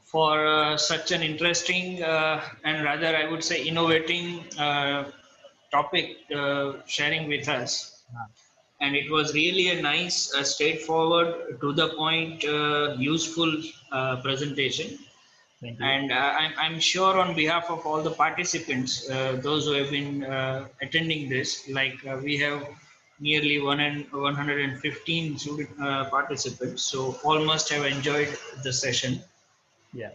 for such an interesting and rather, I would say, innovating topic sharing with us. And it was really a nice, straightforward, to the point, useful presentation. Thank you. And I'm sure on behalf of all the participants, those who have been attending this, like we have nearly 115 student participants, so all must have enjoyed the session. Yeah.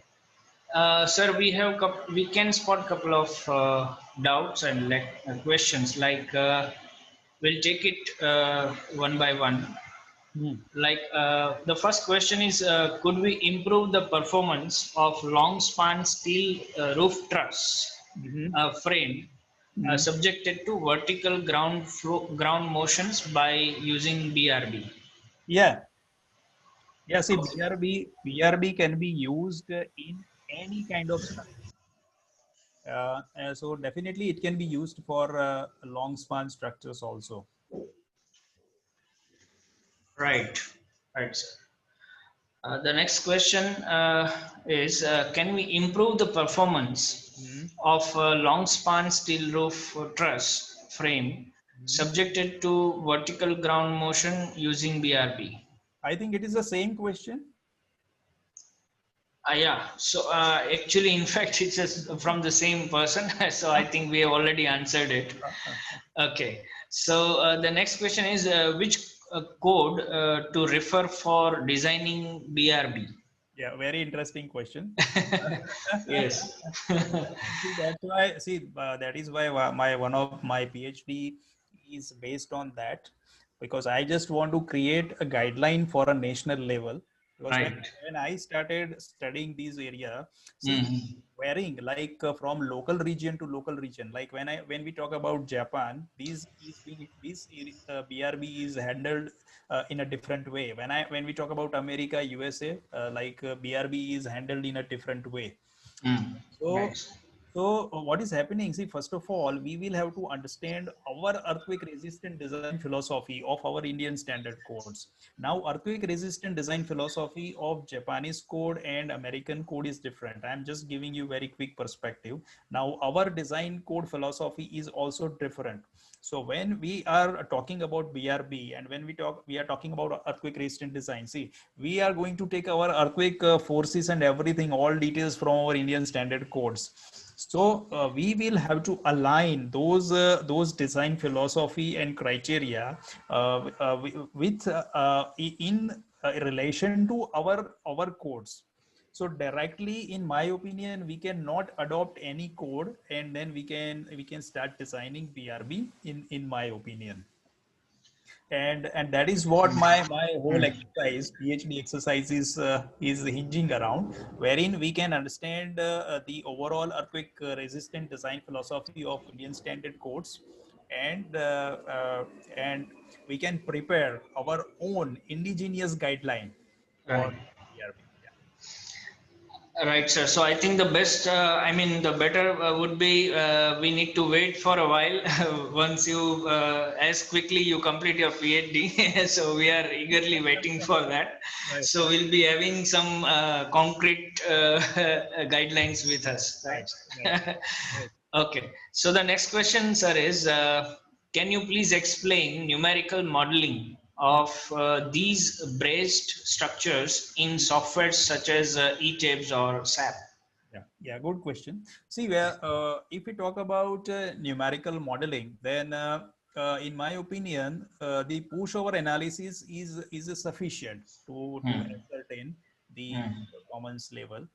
Sir, we can spot couple of doubts and questions. Like we'll take it one by one. Like the first question is, could we improve the performance of long span steel roof truss frame subjected to vertical ground motions by using BRB? Yeah. Yeah, see, BRB can be used in any kind of structure. So definitely it can be used for long span structures also. Right, right, sir. The next question is, can we improve the performance of a long span steel roof truss frame subjected to vertical ground motion using BRB? I think it is the same question. Yeah, so actually, in fact, it's just from the same person. So I think we have already answered it. Okay, so the next question is, which code to refer for designing BRB? Yeah, very interesting question. Yes. That's why, see, that is why one of my PhD is based on that, because I just want to create a guideline for a national level Because Right. when I started studying this area, see, Mhm. varying like from local region to local region. Like when we talk about Japan, BRB is handled in a different way. When we talk about America, USA, BRB is handled in a different way. Mm. So, Nice. so what is happening? See, first of all, we will have to understand our earthquake-resistant design philosophy of our Indian standard codes. Now, earthquake-resistant design philosophy of Japanese code and American code is different. I'm just giving you very quick perspective. Now, our design code philosophy is also different. So when we are talking about BRB and when we are talking about earthquake resistant design. See, we are going to take our earthquake forces and everything, all details from our Indian standard codes. So we will have to align those design philosophy and criteria with in relation to our codes. So directly, in my opinion, we cannot adopt any code and then we can start designing BRB in my opinion. And that is what my whole Mm. exercise, PhD exercise, is hinging around, wherein we can understand the overall earthquake resistant design philosophy of Indian standard codes, and and we can prepare our own indigenous guideline for Right. BRB. Right, sir. So I think the best, I mean, the better would be we need to wait for a while once you, as quickly you complete your PhD. So we are eagerly waiting for that. Right, So we'll be having some concrete guidelines with us, right, right, right? right. Okay. So the next question, sir, is can you please explain numerical modeling Hmm. of these braced structures in softwares such as ETABS or SAP? Yeah, good question. See, where if we talk about numerical modeling, then in my opinion, the pushover analysis is sufficient to Hmm. ascertain the Hmm. performance level.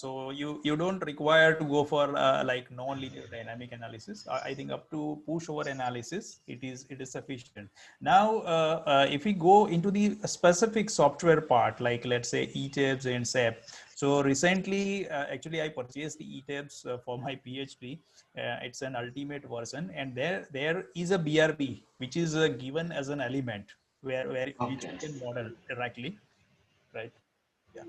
So you don't require to go for like non-linear dynamic analysis. I think up to pushover analysis, it is sufficient. Now, if we go into the specific software part, like let's say ETABS and SAP. So recently, actually, I purchased the ETABS for my PhD. It's an ultimate version, and there is a BRB which is given as an element where which Okay. we can model directly, right? Yeah.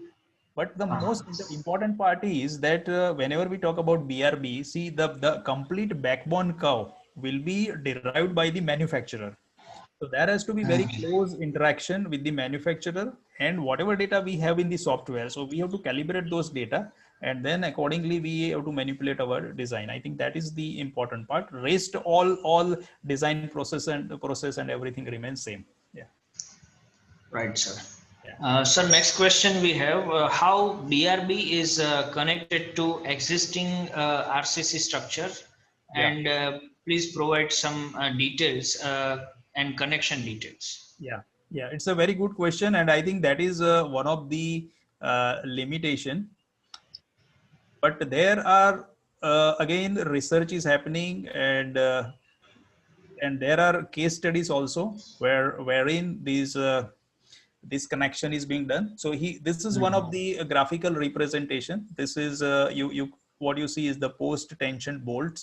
But the Uh-huh. most important part is that whenever we talk about BRB, see the complete backbone curve will be derived by the manufacturer. So there has to be very Hmm. close interaction with the manufacturer and whatever data we have in the software. So we have to calibrate those data and then accordingly we have to manipulate our design. I think that is the important part. Rest all design process and everything remains same. Yeah. Right, sir. Yeah. Sir, next question we have how BRB is connected to existing RCC structure, Yeah. and please provide some details and connection details. Yeah, yeah, it's a very good question, and I think that is one of the limitation. But there are again research is happening, and there are case studies also wherein this connection is being done. So this is one of Mhm. the graphical representation. This is you what you see is the post tension bolts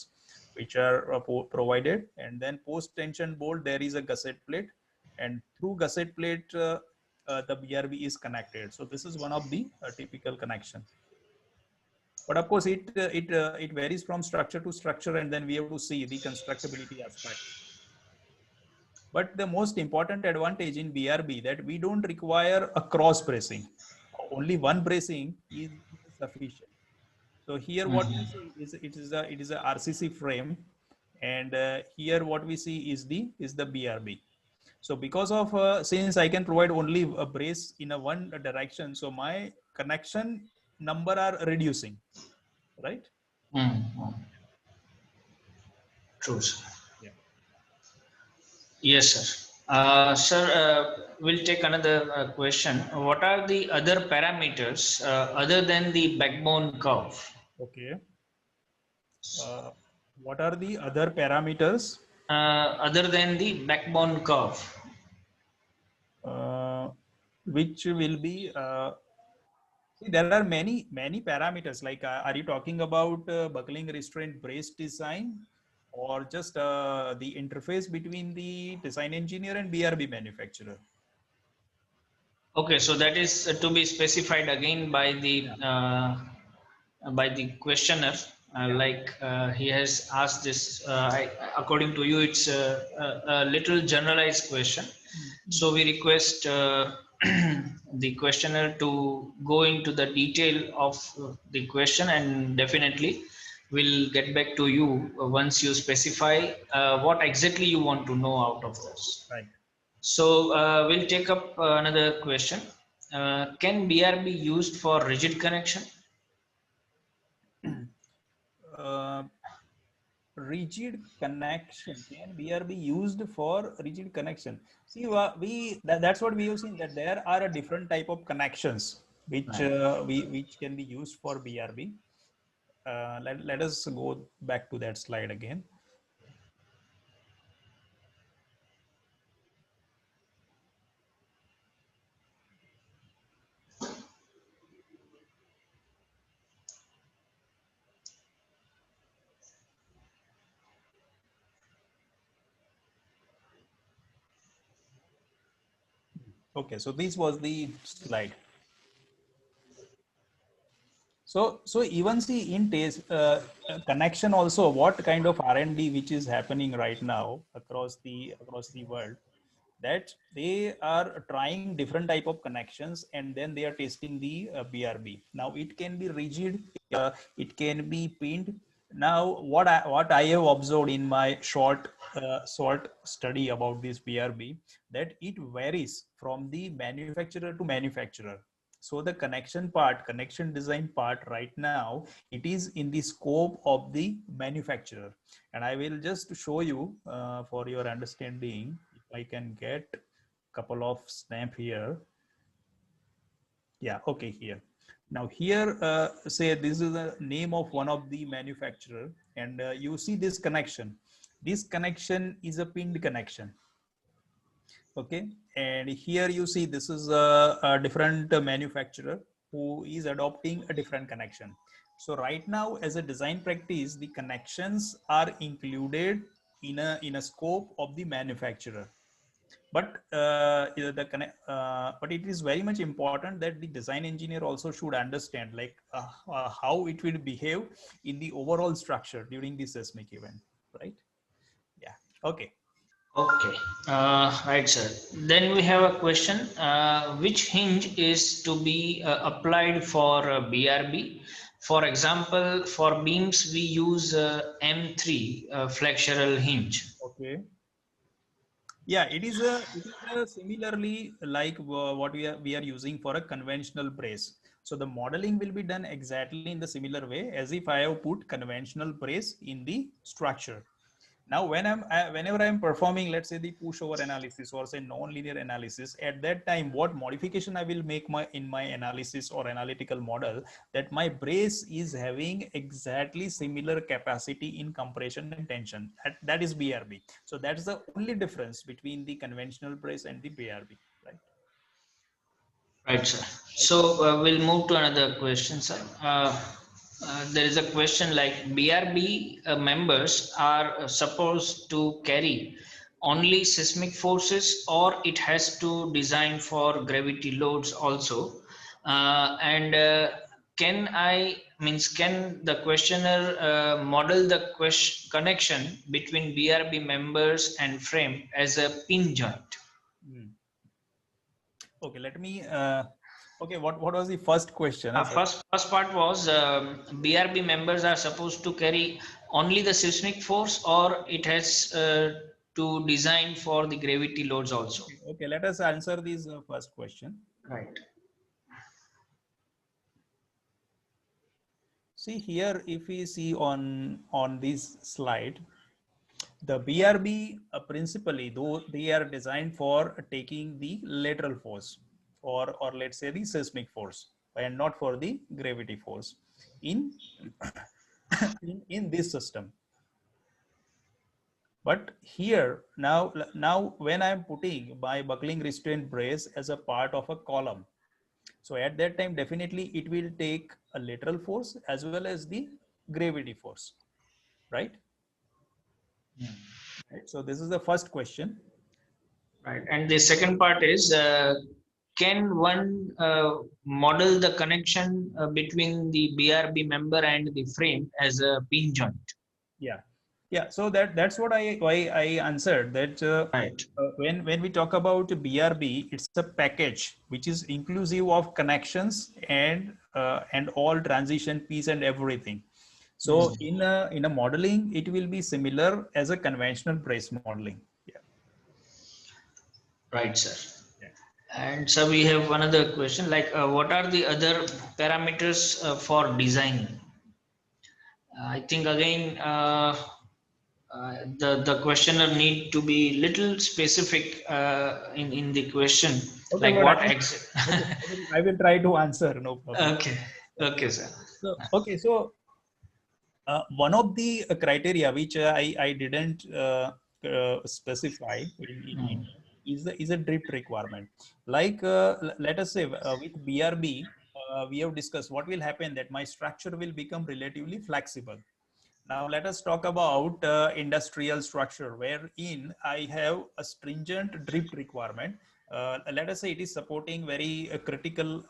which are provided, and then post tension bolt there is a gusset plate, and through gusset plate the BRB is connected. So this is one of the typical connection. But of course it varies from structure to structure, and then we have to see the constructability aspect. But the most important advantage in BRB that we don't require a cross bracing. Only one bracing is sufficient. So here what we Mhm. see is it is a RCC frame, and here what we see is the BRB. So because of since I can provide only a brace in a one direction, so my connection number are reducing, right? Mhm. True, sir. Yeah. Yes, sir. Sir, we'll take another question. What are the other parameters other than the backbone curve? Okay. Uh, what are the other parameters? Other than the backbone curve? Uh, which will be see, there are many parameters. Like, are you talking about buckling restraint brace design, or just the interface between the design engineer and BRB manufacturer? Okay, so that is to be specified again by the questioner. Yeah. He has asked this. According to you, it's a little generalized question. So we request the questioner to go into the detail of the question, and definitely we'll get back to you once you specify what exactly you want to know out of this. Right. So we'll take up another question. Can BR be used for rigid connection? Uh, Rigid connection, can BRB used for rigid connection? See, that's what we have seen, that there are a different type of connections which which can be used for BRB. Let us go back to that slide again. Okay, so this was the slide. So even see in connection also, what kind of R&D which is happening right now across the world, that they are trying different type of connections, and then they are testing the BRB. Now it can be rigid, it can be pinned. Now what I have observed in my short study about this BRB, that it varies from the manufacturer to manufacturer. So the connection design part right now, it is in the scope of the manufacturer. And I will just show you for your understanding, if I can get a couple of snap here. Yeah, okay, here. Now here, say this is the name of one of the manufacturer, and you see this connection. This connection is a pinned connection. Okay, and here you see this is a different manufacturer who is adopting a different connection. So right now, as a design practice, the connections are included in a scope of the manufacturer. But but it is very much important that the design engineer also should understand, like how it will behave in the overall structure during the seismic event, right? Yeah. Okay. Okay, right, sir. Then we have a question. Which hinge is to be applied for BRB? For example, for beams, we use M3 flexural hinge. Okay. Yeah, it is a similarly like what we are using for a conventional brace. So the modeling will be done exactly in the similar way as if I have put conventional brace in the structure. Now, whenever I'm performing, let's say, the pushover analysis or say non-linear analysis, at that time, what modification I will make in my analysis or analytical model, that my brace is having exactly similar capacity in compression and tension. That is BRB. So that's the only difference between the conventional brace and the BRB, right? Right, sir. So we'll move to another question, sir. There is a question like BRB members are supposed to carry only seismic forces, or it has to design for gravity loads also. And can the questioner model the connection between BRB members and frame as a pin joint? Hmm. Okay, let me. Okay, what was the first question? First part was BRB members are supposed to carry only the seismic force, or it has to design for the gravity loads also. Okay, let us answer this first question. Right. See here, if we see on this slide, the BRB principally, though they are designed for taking the lateral force, or let's say the seismic force, and not for the gravity force in in this system. But here now when I'm putting my buckling restraint brace as a part of a column, so at that time definitely it will take a lateral force as well as the gravity force, right? Right. So this is the first question. Right. And the second part is, can one model the connection between the BRB member and the frame as a pin joint? Yeah, so that's what I answered that Right. when we talk about BRB, it's a package which is inclusive of connections and all transition piece and everything. So in a modeling, it will be similar as a conventional brace modeling. Yeah. Right, sir. And so we have another question, like what are the other parameters for designing? I think again the questioner need to be little specific in the question, Okay, like but what I will try to answer. No problem. Okay, okay, sir. So okay, so one of the criteria which I didn't specify is a drift requirement. Like let us say with BRB, we have discussed what will happen that my structure will become relatively flexible. Now let us talk about industrial structure wherein I have a stringent drift requirement. Let us say it is supporting very critical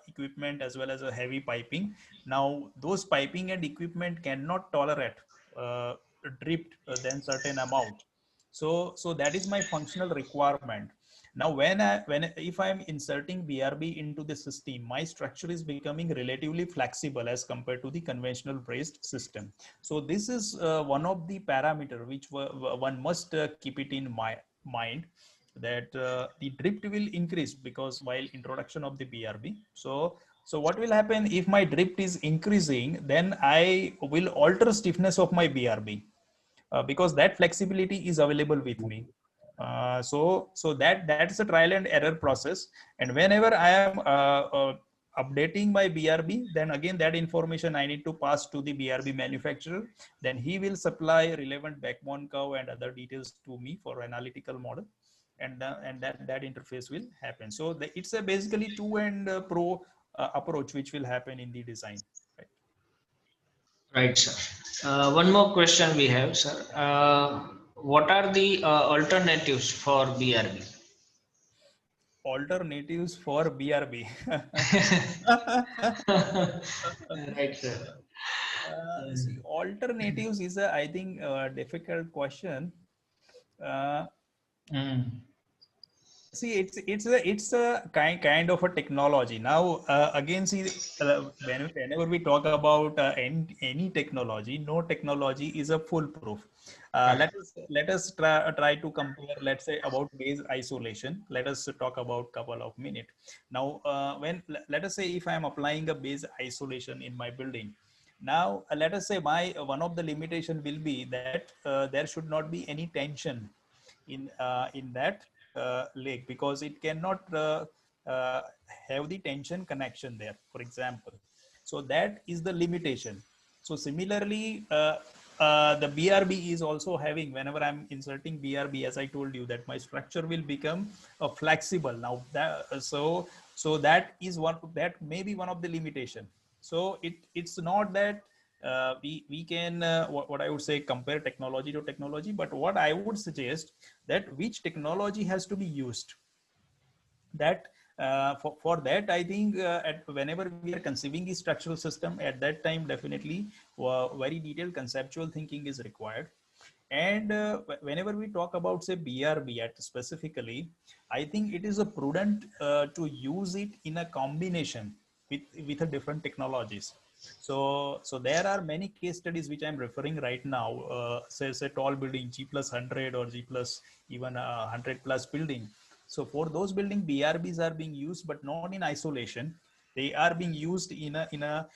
equipment as well as a heavy piping. Now those piping and equipment cannot tolerate uh, drift than certain amount. So that is my functional requirement. Now when if I'm inserting BRB into the system, my structure is becoming relatively flexible as compared to the conventional braced system. So this is one of the parameter which one must keep it in my mind, that the drift will increase because while introduction of the BRB. So what will happen if my drift is increasing, then I will alter stiffness of my BRB because that flexibility is available with me. So that's a trial and error process. And whenever I am updating my BRB, then again that information I need to pass to the BRB manufacturer. Then he will supply relevant backbone curve and other details to me for analytical model, and that interface will happen. So it's a basically to and pro approach which will happen in the design. Right? Right, sir. One more question we have, sir. What are the alternatives for BRB? Alternatives for BRB. Right, sir. See, alternatives is a, I think, difficult question. Uh, See, it's a kind of a technology. Now, again, see, whenever we talk about any technology, no technology is a foolproof. Right. Let us try to compare. Let's say about base isolation. Let us talk about couple of minutes. Now, let us say if I am applying a base isolation in my building. Now, let us say my one of the limitation will be that there should not be any tension in that leg, because it cannot uh, have the tension connection there, for example. So that is the limitation. So similarly, the BRB is also having, whenever I'm inserting BRB, as I told you, that my structure will become flexible. Now so that is one, that may be one of the limitation. So it's not that we can what I would say compare technology to technology, but what I would suggest that which technology has to be used, that for that I think whenever we are conceiving the structural system, at that time definitely very detailed conceptual thinking is required. And whenever we talk about say BRB at specifically, I think it is a prudent to use it in a combination with a different technologies. So there are many case studies which I'm referring right now. Say tall building G plus 100 or G plus even 100 plus building. So for those building, BRBs are being used, but not in isolation. They are being used in a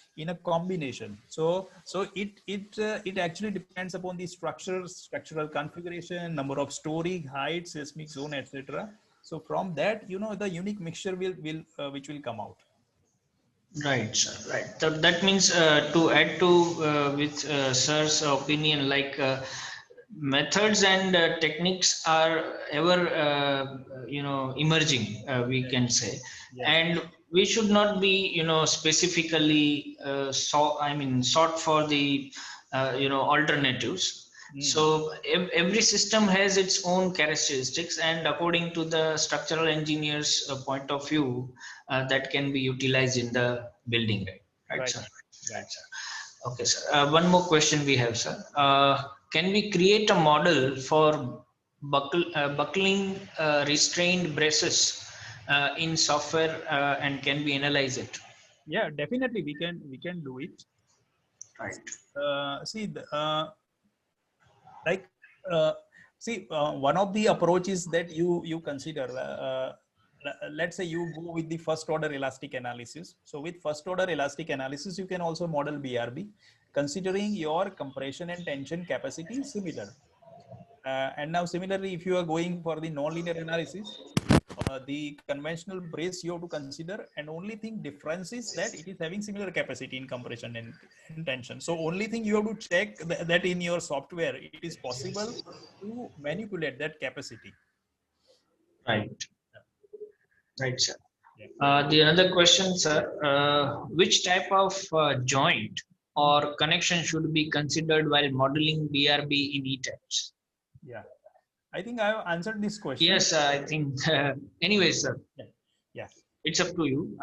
combination. So it actually depends upon the structural configuration, number of story, height, seismic zone, etc. So from that, the unique mixture will which will come out. Right, sir. Right. That means to add to with sir's opinion, like methods and techniques are ever emerging, we can say, Yeah. and we should not be specifically sought for the alternatives. So every system has its own characteristics, and according to the structural engineer's point of view, that can be utilized in the building, right, Right. sir? Right. Right, sir. Okay, sir. One more question we have, sir. Can we create a model for buckling restrained braces in software, and can we analyze it? Yeah, definitely we can do it. Right. See, like one of the approaches that you consider, let's say you go with the first order elastic analysis. So with first order elastic analysis, you can also model BRB considering your compression and tension capacity is similar. And now similarly, if you are going for the nonlinear analysis, the conventional brace you have to consider, and only thing difference is that it is having similar capacity in compression and tension. So only thing you have to check that in your software it is possible to manipulate that capacity. Right. Right, sir. Yeah. The another question, sir. Which type of joint or connection should be considered while modeling BRB in E-types? Yeah, I think I have answered this question. Yes, I think. Anyway, sir, Yeah. it's up to you.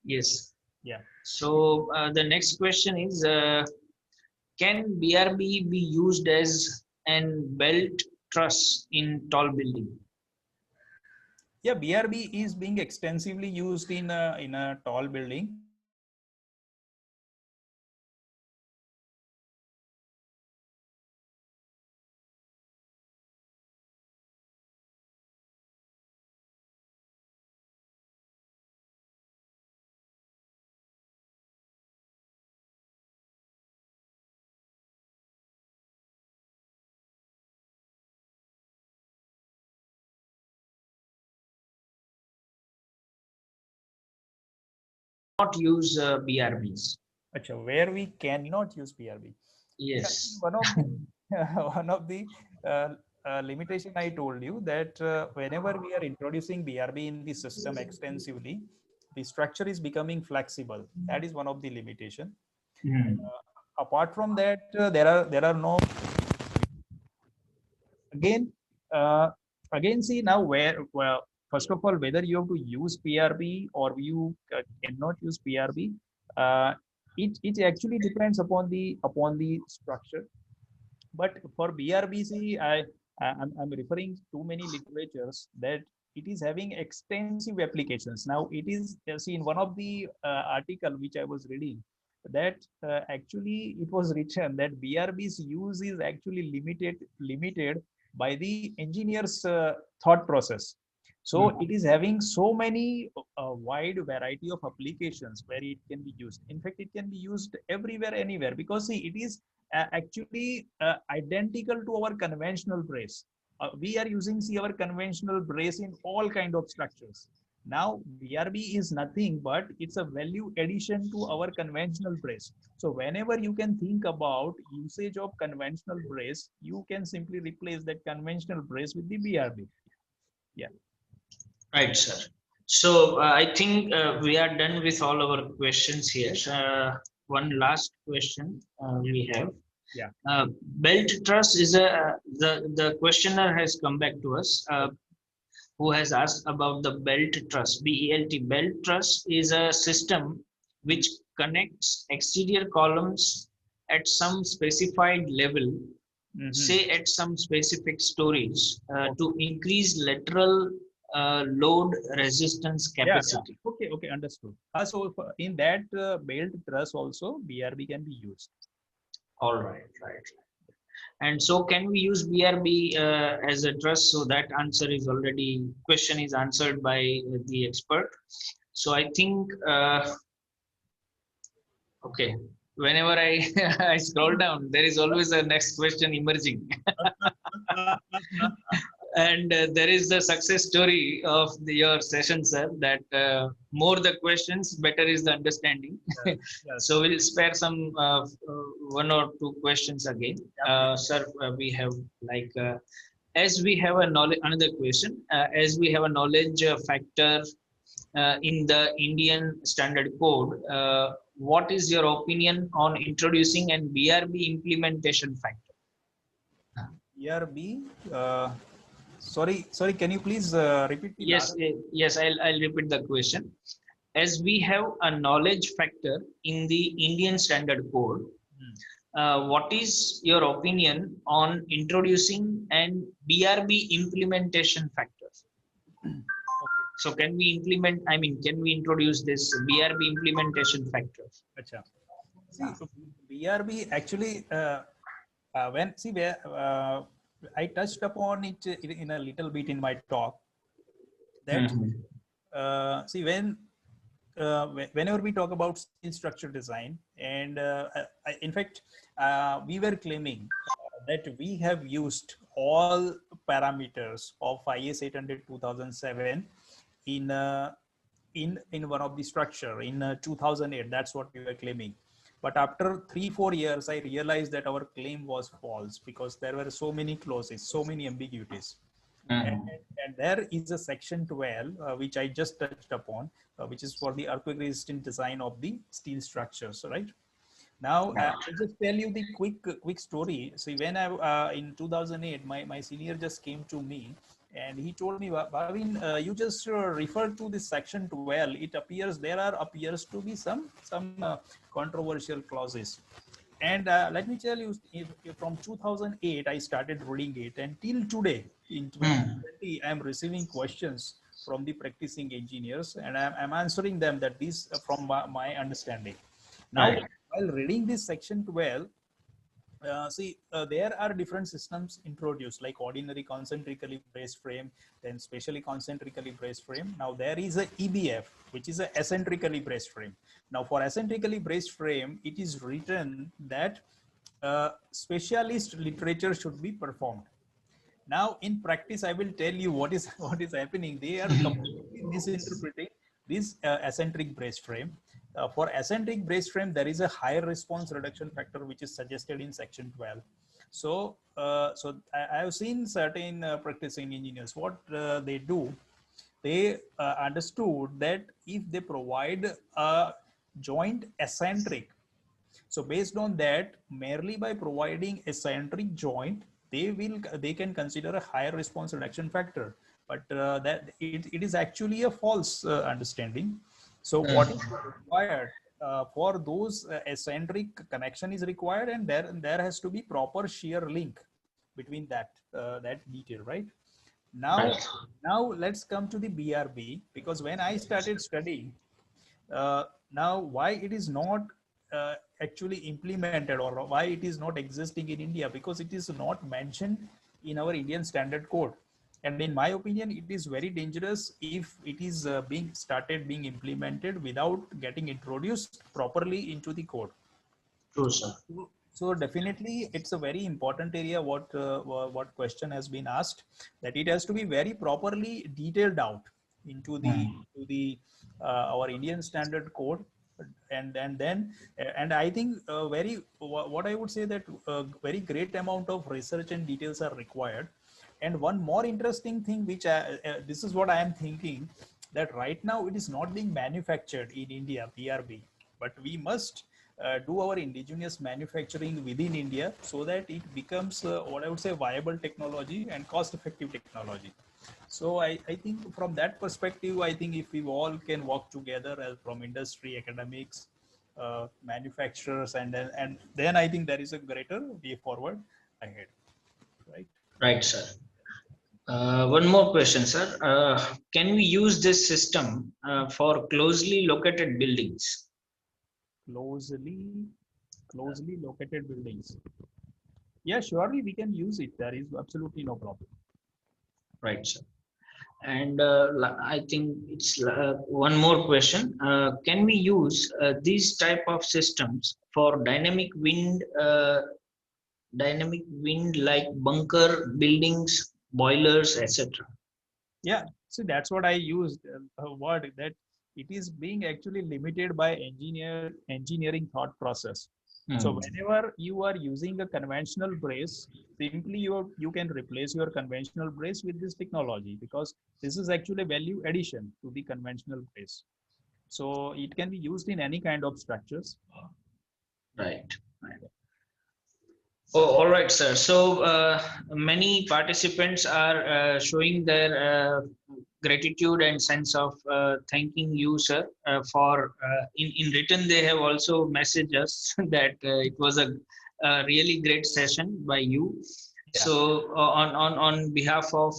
Yes. Yeah. So the next question is, can BRB be used as an belt truss in tall building? Yeah, BRB is being extensively used in a tall building. Not use BRBs. Achha, where we cannot use BRB. Yeah, Yes. one of the one of the limitation I told you that whenever we are introducing BRB in the system extensively, the structure is becoming flexible. That is one of the limitation. Apart from that, there are no. Again, uh, again, see now where, well, first of all, whether you have to use PRB or you cannot use PRB, it actually depends upon the structure. But for BRBC, I'm referring to many literatures that it is having extensive applications. Now it is, see, in one of the article which I was reading, that actually it was written that BRB's use is actually limited by the engineer's thought process. So it is having so many wide variety of applications where it can be used. In fact, it can be used everywhere, anywhere, because see, it is actually identical to our conventional brace. We are using, see, our conventional brace in all kind of structures. Now BRB is nothing but it's a value addition to our conventional brace. So whenever you can think about usage of conventional brace, you can simply replace that conventional brace with the BRB. Yeah. Right, sir. So I think we are done with all our questions here. One last question we have. Yeah. Belt truss is the questioner has come back to us, who has asked about the belt truss. BELT belt truss is a system which connects exterior columns at some specified level, say at some specific storage, to increase lateral load resistance capacity. Yeah. Okay, understood. So in that belt truss also BRB can be used. All right, right. And so can we use BRB as a truss? So that answer is already, question is answered by the expert. So I think, okay, whenever I, I scroll down, there is always a next question emerging. And there is the success story of your session, sir, that more the questions, better is the understanding. Yes. So we'll spare some one or two questions again. Sir, we have like, as we have a knowledge, another question, as we have a knowledge factor in the Indian Standard Code, what is your opinion on introducing an BRB implementation factor? BRB. Sorry. Can you please repeat the Yes, last? yes, I'll repeat the question. As we have a knowledge factor in the Indian Standard Code, what is your opinion on introducing an BRB implementation factor? So can we implement, I mean, can we introduce this BRB implementation factor? Acha. See, BRB actually, where I touched upon it in a little bit in my talk, that see whenever we talk about steel structure design, and in fact, we were claiming that we have used all parameters of IS 800 2007 in one of the structure in 2008. That's what we were claiming. But after 3-4 years, I realized that our claim was false because there were so many clauses, so many ambiguities. And there is a section 12, which I just touched upon, which is for the earthquake resistant design of the steel structures, right? Now, I'll just tell you the quick story. See, when I in 2008, my senior just came to me and he told me, Bhavin, you just referred to this section 12. It appears appears to be some controversial clauses. And let me tell you, if from 2008, I started reading it, and till today, in 2020, I'm receiving questions from the practicing engineers, and I'm answering them that this from my understanding. Now, while reading this section 12, there are different systems introduced, like ordinary concentrically braced frame, then specially concentrically braced frame. Now there is a EBF, which is a eccentrically braced frame. Now for eccentrically braced frame, it is written that specialist literature should be performed. Now in practice, I will tell you what is happening. They are completely misinterpreting this eccentric braced frame. For eccentric braced frame, there is a higher response reduction factor which is suggested in section 12. So, I have seen certain practicing engineers, what they do, they understood that if they provide a joint eccentric, so based on that, merely by providing eccentric joint, they can consider a higher response reduction factor. But that it is actually a false understanding. So what is required for those eccentric connection is required, and there has to be proper shear link between that detail, right? Now let's come to the BRB, because when I started studying, now why it is not actually implemented, or why it is not existing in India, because it is not mentioned in our Indian Standard Code. And in my opinion, it is very dangerous if it is being implemented without getting introduced properly into the code. True, sir. So definitely, it's a very important area. What question has been asked, that it has to be very properly detailed out into the our Indian Standard Code, and I think what I would say that very great amount of research and details are required. And one more interesting thing, which this is what I am thinking, that right now it is not being manufactured in India, BRB, but we must do our indigenous manufacturing within India, so that it becomes what I would say viable technology and cost-effective technology. So I think from that perspective, I think if we all can work together as from industry, academics, manufacturers, and then I think there is a greater way forward ahead, right? Right, sir. One more question, sir. Can we use this system for closely located buildings? Closely located buildings. Yeah, surely we can use it. There is absolutely no problem. Right, sir. And I think it's one more question. Can we use these type of systems for dynamic wind like bunker buildings boilers, etc. Yeah, so that's what I used a word that it is being actually limited by engineering thought process. So Hmm. whenever you are using a conventional brace, simply you can replace your conventional brace with this technology, because this is actually value addition to the conventional brace. So it can be used in any kind of structures. Right. Oh, all right, sir. So many participants are showing their gratitude and sense of thanking you, sir, for in written. They have also messaged us that it was a really great session by you. Yeah. So on behalf of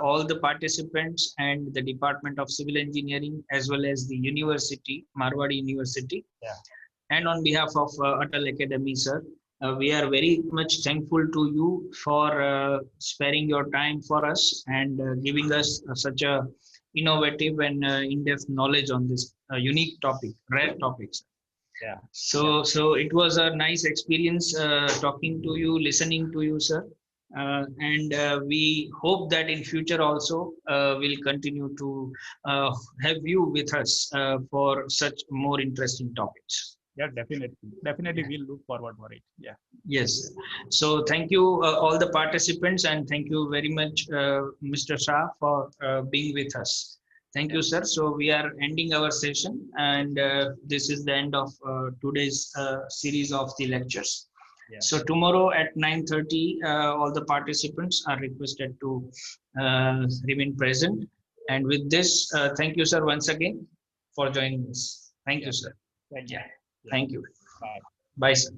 all the participants and the Department of Civil Engineering, as well as the university, Marwadi University, Yeah. and on behalf of Atal Academy, sir, we are very much thankful to you for sparing your time for us and giving us such a innovative and in-depth knowledge on this unique topic, rare topics. Yeah. So it was a nice experience talking to you, listening to you, sir. And we hope that in future also we'll continue to have you with us for such more interesting topics. Yeah, definitely we'll look forward for it. Yeah. Yes. So thank you all the participants, and thank you very much, Mr. Shah, for being with us. Thank you, sir. So we are ending our session, and this is the end of today's series of the lectures. Yeah. So tomorrow at 9:30, all the participants are requested to remain present. And with this, thank you, sir, once again for joining us. Thank you, sir. Thank you. Yeah. Thank you. Bye. Bye, sir.